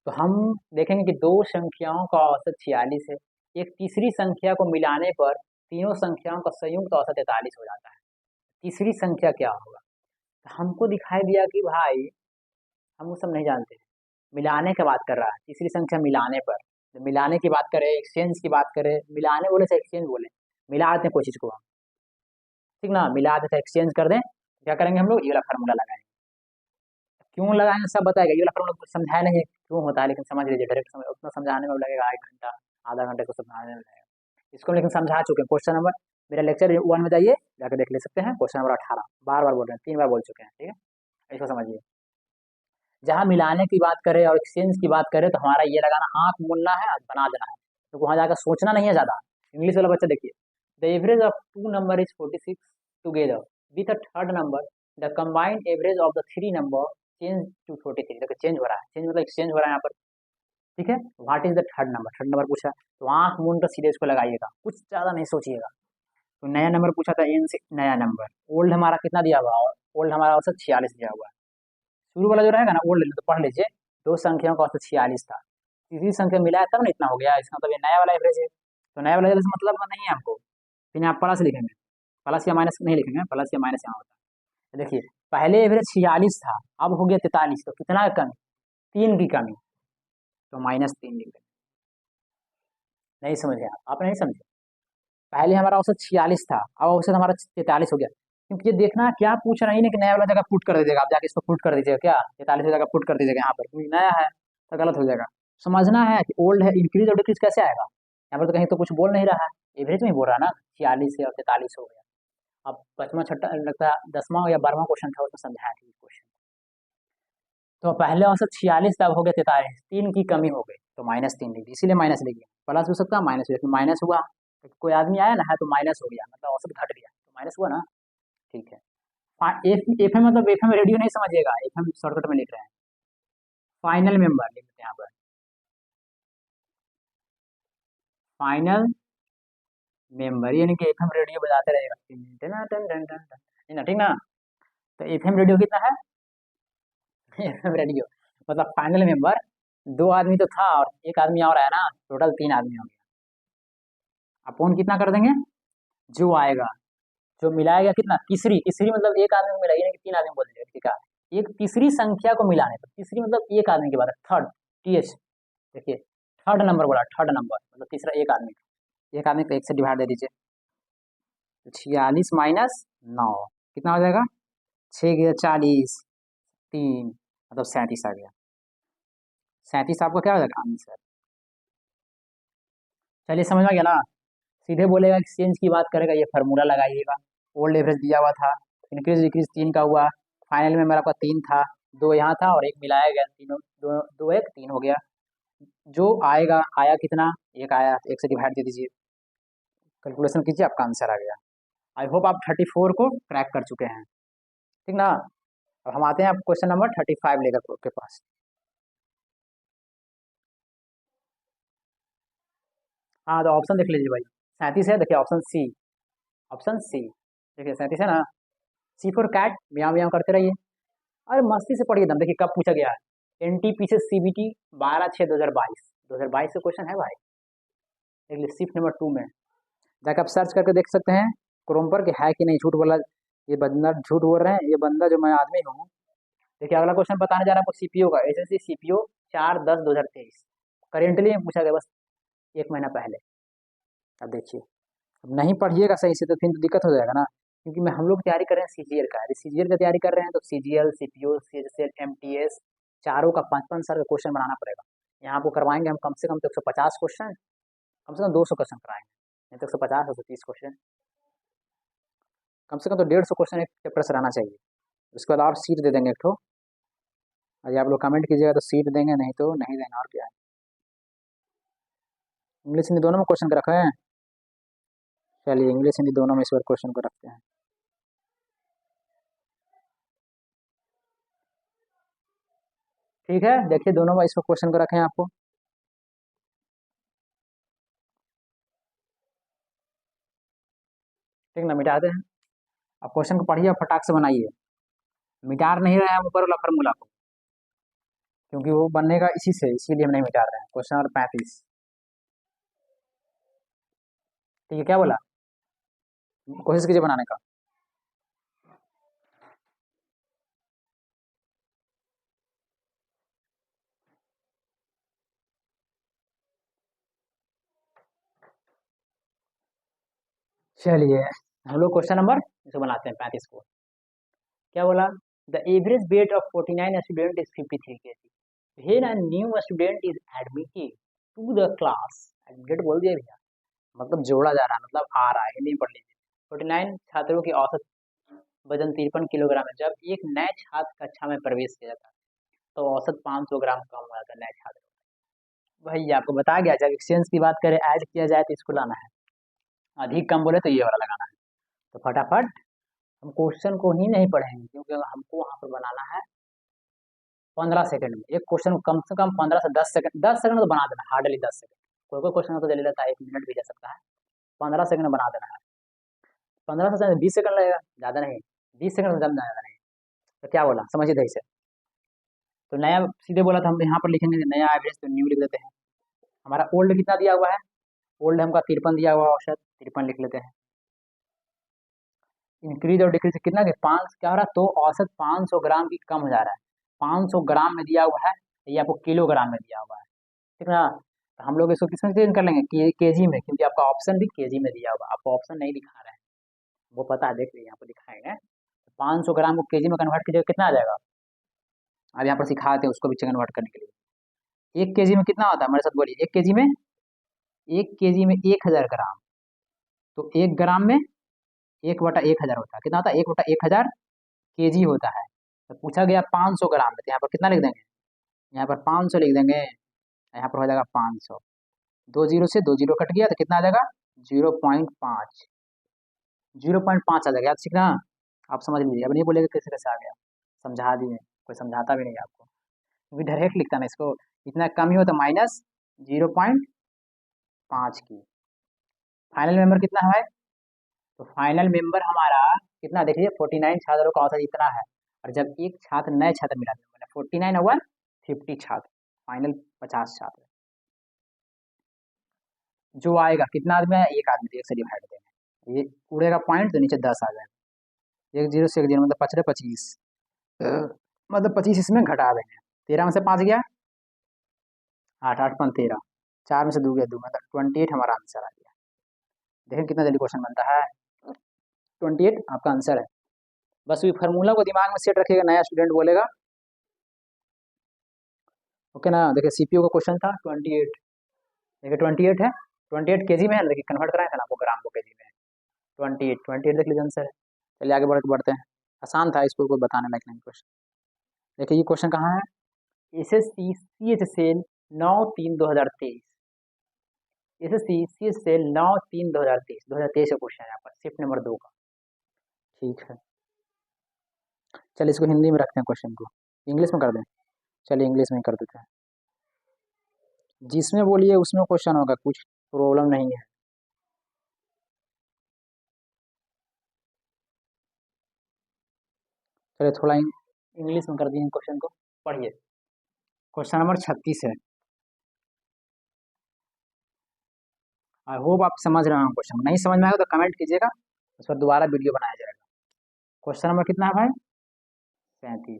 तो हम देखेंगे कि दो संख्याओं का औसत 46 है, एक तीसरी संख्या को मिलाने पर तीनों संख्याओं का संयुक्त औसत 43 हो जाता है। तीसरी संख्या क्या होगा, तो हमको दिखाई दिया कि भाई हम वो सब नहीं जानते, मिलाने की बात कर रहा है, तीसरी संख्या मिलाने पर, तो मिलाने की बात करें, एक्सचेंज की बात करें, मिलाने बोले से एक्सचेंज बोले, मिला देते हैं कोई चीज़ को हम, ठीक ना, मिला देते हैं, एक्सचेंज कर दें, क्या करेंगे हम लोग, ये वाला फार्मूला लगाएंगे। क्यों लगाएंगे सब बताएगा, ये वाला फार्मूला कुछ समझाया नहीं क्यों होता है, लेकिन समझ लीजिए डायरेक्ट समझ, उतना समझाने में लगेगा 1 घंटा, आधा घंटे को समझाने में लगेगा। इसको हम लेकिन समझा चुके हैं। क्वेश्चन नंबर, मेरा लेक्चर 1 में जाइए, जाकर देख ले सकते हैं, क्वेश्चन नंबर 18, बार बार बोल रहे हैं, 3 बार बोल चुके हैं, ठीक है। इसको समझिए, जहाँ मिलाने की बात करें और एक्सचेंज की बात करें तो हमारा ये लगाना, आंख मूलना है और बना देना है, तो वहाँ जाकर सोचना नहीं है ज़्यादा। इंग्लिश वाला बच्चा देखिए, the average of 2 number is 46 together with a third number, the combined average of the 3 number change to 43। देखो चेंज हो रहा है, चेंज मतलब एक्सचेंज हो रहा है यहाँ पर, ठीक है। What is the third number, third number पूछा, तो आंख मूंद कर सीधे इसको लगाइएगा, कुछ ज़्यादा नहीं सोचिएगा। तो नया नंबर पूछा था, एन से नया नंबर, ओल्ड हमारा कितना दिया हुआ है, ओल्ड हमारा औसत 46 दिया हुआ है। शुरू वाला जो रहेगा ना ओल्ड, तो पढ़ लीजिए, दो संख्याओं का औसत 46 था, तीसरी संख्या मिला है तब ना इतना हो गया, इसका मतलब ये नया वाला एवरेज है। तो नया वाला एवरेज मतलब नहीं है हमको, फिर यहाँ प्लस लिखेंगे, प्लस या माइनस नहीं लिखेंगे, प्लस या माइनस यहाँ होता है। तो देखिए पहले एवरेज 46 था, अब हो गया 43, तो कितना कमी, 3 की कमी, तो -3 लिख देंगे। नहीं समझे आप नहीं समझे, पहले हमारा औसत 46 था, अब औसत हमारा 43 हो गया। क्योंकि ये देखना क्या पूछ रहा है ना कि नया वाला जगह पुट कर दीजिएगा, आप जाके इसको पुट कर दीजिएगा, क्या 43 की जगह पुट कर दीजिएगा यहाँ पर, क्योंकि नया है तो गलत हो जाएगा। समझना है कि ओल्ड है, इंक्रीज और डिक्रीज कैसे आएगा, यहाँ पर तो कहीं तो कुछ बोल नहीं रहा है, एवरेज में ही बोल रहा है ना, 46 से और 43 हो गया। अब 5वां 6वां लगता है 10वां या 12वां क्वेश्चन था, उसमें समझाया था क्वेश्चन। तो पहले औसत 46 तब हो गया 43, 3 की कमी हो गई, तो -3 डिग्री, इसीलिए माइनस लिख दिया। प्लस हो सकता है, माइनस हो सकता है, माइनस हुआ तो कोई आदमी आया ना है तो माइनस हो गया, मतलब औसत घट गया तो माइनस हुआ ना। ठीक है। एफ एम मतलब एफ एम रेडियो नहीं समझिएगा, एफ एम शॉर्टकट में लिख रहे हैं। फाइनल मेंबर लिख देते हैं यहाँ पर, फाइनल मेंबर यानी कि एफ एम रेडियो बजाते रहेगा टन टन टन टन टन, ठीक ना। तो एफ एम रेडियो कितना है एफ एम रेडियो मतलब फाइनल मेंबर। 2 आदमी तो था और एक आदमी और आया ना, टोटल 3 आदमी हो गया। अपोन कितना कर देंगे, जो आएगा, जो मिलाएगा कितना, तीसरी, तीसरी मतलब एक आदमी को मिलाएगी, यानी कि 3 आदमी बोल देंगे, ठीक है। एक तीसरी संख्या को मिलाने पर, तीसरी मतलब एक आदमी के बाद, थर्ड, TH, देखिए थर्ड नंबर बोला, थर्ड नंबर मतलब तीसरा एक आदमी, एक आदमी को 1 से डिवाइड दे दीजिए, तो 46 माइनस 9 कितना हो जाएगा, 6 गया 40, 3 मतलब 37 आ गया। 37 आपका क्या हो जाएगा आंसर। चलिए समझ में गया ना। सीधे बोलेगा एक्सचेंज की बात करेगा, ये फार्मूला लगाइएगा। ओल्ड एवरेज दिया हुआ था, इंक्रीज डिक्रीज 3 का हुआ, फाइनल में मेरा आपका 3 था, 2 यहाँ था और एक मिलाया गया, तीनों दो, 2 1 3 हो गया। जो आएगा, आया कितना, एक आया, तो 1 से डिवाइड दे दीजिए, कैलकुलेशन कीजिए, आपका आंसर आ गया। आई होप आप 34 को क्रैक कर चुके हैं, ठीक ना। अब हम आते हैं आप क्वेश्चन नंबर 35 लेकर के पास। हाँ तो ऑप्शन देख लीजिए भाई, 37 है, देखिए ऑप्शन सी, ऑप्शन सी देखिए 37 है ना। सी फॉर कैट, म्याऊं म्याऊं करते रहिए। अरे मस्ती से पढ़िए एकदम, देखिए कब पूछा गया है, NTP से CBT 12/6/2022, 2022 से क्वेश्चन है भाई। देख लीजिए शिफ्ट नंबर 2 में जाकर आप सर्च करके देख सकते हैं क्रोम पर कि है कि नहीं, झूठ बोला, ये बंदा झूठ बोल रहे हैं, ये बंदा जो मैं आदमी हूँ। देखिए अगला क्वेश्चन बताने जा रहा है आपको, CPO का, SSC CPO 4/10/2023 करेंटली में पूछा गया, बस 1 महीना पहले। अब देखिए, अब नहीं पढ़िएगा सही से तो फिर तो दिक्कत हो जाएगा ना, क्योंकि मैं हम लोग तैयारी कर रहे हैं CGL का, यदि CGL का तैयारी कर रहे हैं तो CGL CPO CHSL MTS चारों का 5-5 साल का क्वेश्चन बनाना पड़ेगा। यहाँ आपको करवाएंगे हम कम से कम तो 150 क्वेश्चन, कम से कम 200 क्वेश्चन कराएंगे, नहीं तो 150 130 क्वेश्चन, कम से कम तो 150 क्वेश्चन एक चैप्टर से रहना चाहिए। उसके बाद आप सीट दे देंगे एक ठो, यदि आप लोग कमेंट कीजिएगा तो सीट देंगे, नहीं तो नहीं देंगे, और क्या है। इंग्लिश हिंदी दोनों में क्वेश्चन रखे हैं, चलिए इंग्लिश हिंदी दोनों में इस बार क्वेश्चन को रखते हैं। ठीक है, देखिए दोनों में इसको क्वेश्चन को रखे हैं आपको, ठीक ना। मिटाते हैं, अब क्वेश्चन को पढ़िए और फटाक से बनाइए, मिटा नहीं रहे हैं हम ऊपर वाला फार्मूला को, क्योंकि वो बनने का इसी से, इसीलिए हम नहीं मिटा रहे हैं। क्वेश्चन नंबर 35, ठीक है, क्या बोला, कोशिश कीजिए बनाने का। चलिए हम लोग क्वेश्चन नंबर इसको बनाते हैं 35 को। क्या बोला, the average weight of 49 student is 53 kg when a new student is admitted to the class, admitted बोल दिया भैया, मतलब जोड़ा जा रहा है, मतलब आ रहा है, हिंदी में पढ़ लीजिए। 49 छात्रों की औसत वजन 53 किलोग्राम है। जब एक नए छात्र कक्षा में प्रवेश किया जाता है तो औसत 500 ग्राम कम हो जाता है नए छात्र। भैया आपको बताया गया, जब एक्सचेंज की बात करें, ऐड किया जाए तो इसको लाना है, अधिक कम बोले तो ये वाला लगाना है। तो फटाफट हम क्वेश्चन को ही नहीं पढ़ेंगे, क्योंकि हमको वहां पर बनाना है 15 सेकंड में। एक क्वेश्चन को कम से कम 15 से 10 सेकंड, 10 सेकंड तो बना देना, हार्डली 10 सेकंड, कोई कोई क्वेश्चन तो ले लेता है 1 मिनट भी जा सकता है, 15 सेकंड में बना देना है। 15 से 20 सेकंड लगेगा, ज़्यादा नहीं, 20 सेकंड से ज़्यादा नहीं। तो क्या बोला समझिए ढंग से। तो नया सीधे बोला था, हम यहाँ पर लिखेंगे नया एवरेज, तो न्यू लिख देते हैं। हमारा ओल्ड कितना दिया हुआ है, ओल्ड हमका 53 दिया हुआ है, औसत 53 लिख लेते हैं। इंक्रीज और डिक्रीज कितना के 5 क्या हो रहा है, तो औसत 500 ग्राम की कम हो जा रहा है, 500 ग्राम में दिया हुआ है, ये आपको किलोग्राम में दिया हुआ है, ठीक ना। तो हम लोग इसको किस में चेंज कर लेंगे, केजी में, क्योंकि आपका ऑप्शन भी केजी में दिया हुआ, आपको ऑप्शन नहीं दिखा रहे हैं, वो पता है, देख लीजिए यहाँ पर दिखाएंगे। 500 ग्राम को केजी में कन्वर्ट कीजिएगा, कितना आ जाएगा, अब यहाँ पर सिखाते हैं उसको भी कन्वर्ट करने के लिए। 1 kg में कितना होता है, मेरे साथ बोलिए, 1 kg में, 1 kg में 1000 ग्राम, तो 1 ग्राम में 1/1000 होता है, कितना होता है, 1/1000 kg होता है। तो पूछा गया 500 ग्राम में, तो यहाँ पर कितना लिख देंगे, यहाँ पर 500 लिख देंगे, यहाँ पर हो जाएगा 500। 2 जीरो से 2 जीरो कट गया तो कितना आ जाएगा 0.5। 0.5 आ जाएगा, याद सीखना। आप समझ लीजिए, अब नहीं बोलेगा कैसे कैसे आ गया, समझा दिए, कोई समझाता भी नहीं आपको, क्योंकि डायरेक्ट लिखता ना इसको, इतना कम ही हो तो माइनस 0.5 की। फाइनल मेंबर कितना है? तो फाइनल मेंबर हमारा कितना देखिए 49 छात्रों का औसत इतना है, और जब एक छात्र नए छात्र मिला मैंने 49 ओवर 50 छात्र, फाइनल 50 छात्र, जो आएगा कितना आदमी है, एक आदमी, तो एक से डिवाइड देंगे, ये उड़ेगा पॉइंट तो नीचे 10 आ जाएगा, 1 जीरो से 1 जीरो मतलब 25, मतलब 25 इसमें घटा देंगे, 13 में से 5 गया 8, 8 5 13, 4 में से 2 गया 2, मतलब 28 हमारा आंसर आ गया। देखें कितना जल्दी क्वेश्चन बनता है, 28 आपका आंसर है। बस ये फार्मूला को दिमाग में सेट रखिएगा, नया स्टूडेंट बोलेगा, ओके ना। देखिए सीपीयू का क्वेश्चन था 28, देखिए 28 है, 28 केजी में है, देखिए कन्वर्ट कराए थे ना आपको ग्राम को केजी में, 28 देख लीजिए आंसर है। चलिए आगे बढ़ते हैं, आसान था, इसको कोई बताने लायक नहीं क्वेश्चन। देखिए ये क्वेश्चन कहाँ है, SSC CHSL 9/3/2023, SSC CHSL 9/3/2023, 2023 का क्वेश्चन है यहाँ पर, शिफ्ट नंबर 2 का, ठीक है। चलिए इसको हिंदी में रखते हैं क्वेश्चन को, इंग्लिश में कर दें, चलिए इंग्लिश में कर देते हैं, जिसमें बोलिए उसमें क्वेश्चन होगा, कुछ प्रॉब्लम नहीं है। चलिए थोड़ा इंग्लिश में कर दिए क्वेश्चन को, पढ़िए। क्वेश्चन नंबर 36 है, आई होप आप समझ रहे हो क्वेश्चन, नहीं समझ में आएगा तो कमेंट कीजिएगा, उस पर दोबारा वीडियो बनाया जाएगा। क्वेश्चन नंबर कितना है भाई, 37,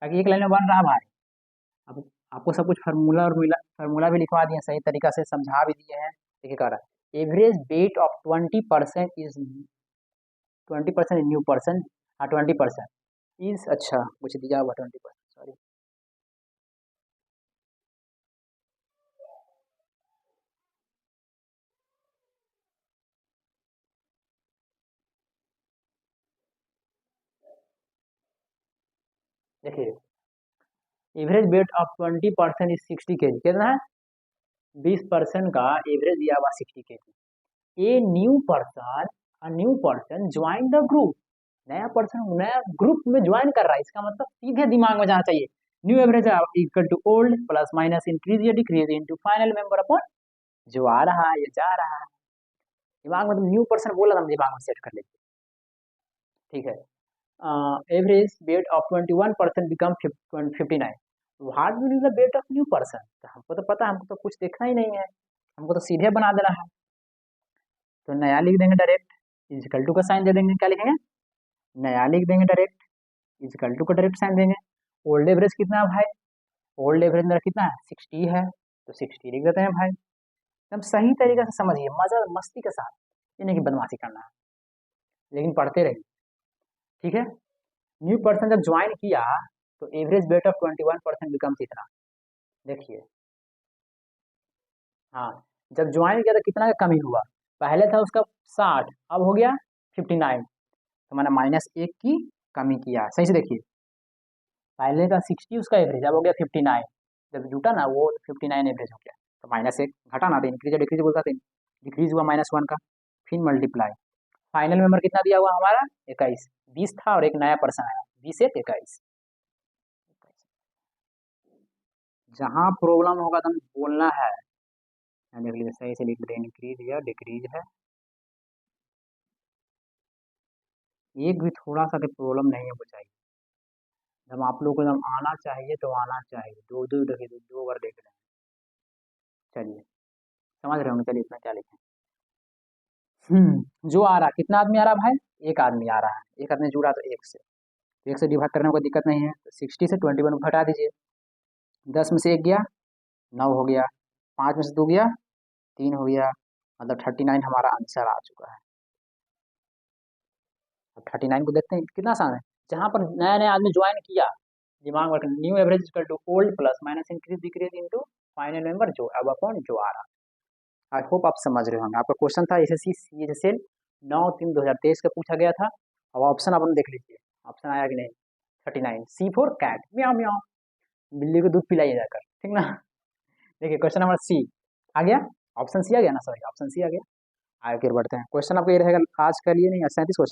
ताकि एक लाइन में बन रहा भाई। अब आपको सब कुछ फार्मूला और फार्मूला भी लिखवा दिए, सही तरीका से समझा भी दिए हैं। देखिए कह रहा है average weight of 20% is 20% new person, हाँ 20% इज, अच्छा कुछ दिया हुआ 20%, सॉरी, देखिए average weight of 20% is 60 kg, कितना है 20% का एवरेज दिया हुआ 60 kg। A new person join the group, नया पर्सन नया ग्रुप में ज्वाइन कर रहा है, इसका मतलब सीधे दिमाग में जाना चाहिए, new average equal to old plus minus increase या decrease into final member upon जो आ रहा है या जा रहा है। दिमाग में, न्यू पर्सन बोला था, दिमाग में सेट कर लीजिए, ठीक है। Average weight of 21% become 59, what will be the weight of new person, तो हमको तो पता है, हमको तो कुछ देखना ही नहीं है, हमको तो सीधे बना देना है, तो नया लिख देंगे डायरेक्ट, इजिकल टू का साइन दे देंगे, क्या लिखेंगे नया लिख देंगे डायरेक्ट, इजिकल टू का डायरेक्ट साइन देंगे। ओल्ड एवरेज कितना है भाई, ओल्ड एवरेज मेरा कितना है 60 है, तो 60 लिख देते हैं भाई। एकदम सही तरीके से समझिए, मजा मस्ती के साथ, ये नहीं कि बदमाशी करना है, लेकिन पढ़ते रहिए, ठीक है। न्यू पर्सन जब ज्वाइन किया तो एवरेज वेट ऑफ 21% बिकम्स इतना, देखिए, हाँ जब ज्वाइन किया तो कितना का कमी हुआ, पहले था उसका 60, अब हो गया 59, तो मैंने -1 की कमी किया, सही से देखिए, पहले का 60 उसका एवरेज, अब हो गया 59, जब जुटा ना वो 59 एवरेज हो गया, तो -1 घटा ना, तो इंक्रीज डिक्रीज बोलता था, डिक्रीज हुआ -1 का, फिर मल्टीप्लाई, फाइनल मेंबर कितना दिया हुआ हमारा 21, 20 था और एक नया पर्सन आया, 20 1 21, जहाँ प्रॉब्लम होगा तो बोलना है, देख लीजिए सही से लिख दे, इंक्रीज या डिक्रीज है, एक भी थोड़ा सा प्रॉब्लम नहीं है चाहिए, जब आप लोग को एकदम आना चाहिए तो आना चाहिए, दो दो देखिए, दो बार देख रहे हैं, चलिए समझ रहे होंगे, चलिए इसमें क्या लिखें, जो आ रहा, कितना आदमी आ रहा भाई, एक आदमी आ रहा है, एक आदमी जुड़ा तो एक से डिवाइड करने में कोई दिक्कत नहीं है, तो 60 से 21 को घटा दीजिए, 10 में से 1 गया 9 हो गया, 5 में से 2 गया 3 हो गया, मतलब 39 हमारा आंसर आ चुका है। अब 39 को देखते हैं कितना आसान है, जहाँ पर नया नया आदमी ज्वाइन किया, दिमाग में new average equal to old plus minus increase decrease into final member जो अब अपॉन जो आ रहा। आई होप आप समझ रहे होंगे, आपका क्वेश्चन था एसएससी सीएचएसएल 9/3/2023 का पूछा गया था। अब ऑप्शन अपन देख लीजिए, ऑप्शन आया कि नहीं, 39 C4 कैट, म्याओ म्याओ, बिल्ली को दूध पिलाइए जाकर, ठीक ना। देखिए क्वेश्चन नंबर सी आ गया, ऑप्शन सी आ गया ना, सॉरी ऑप्शन सी आ गया। आगे फिर बढ़ते हैं, क्वेश्चन आपको ये रहेगा आज का लिए नहीं, 37 क्वेश्चन।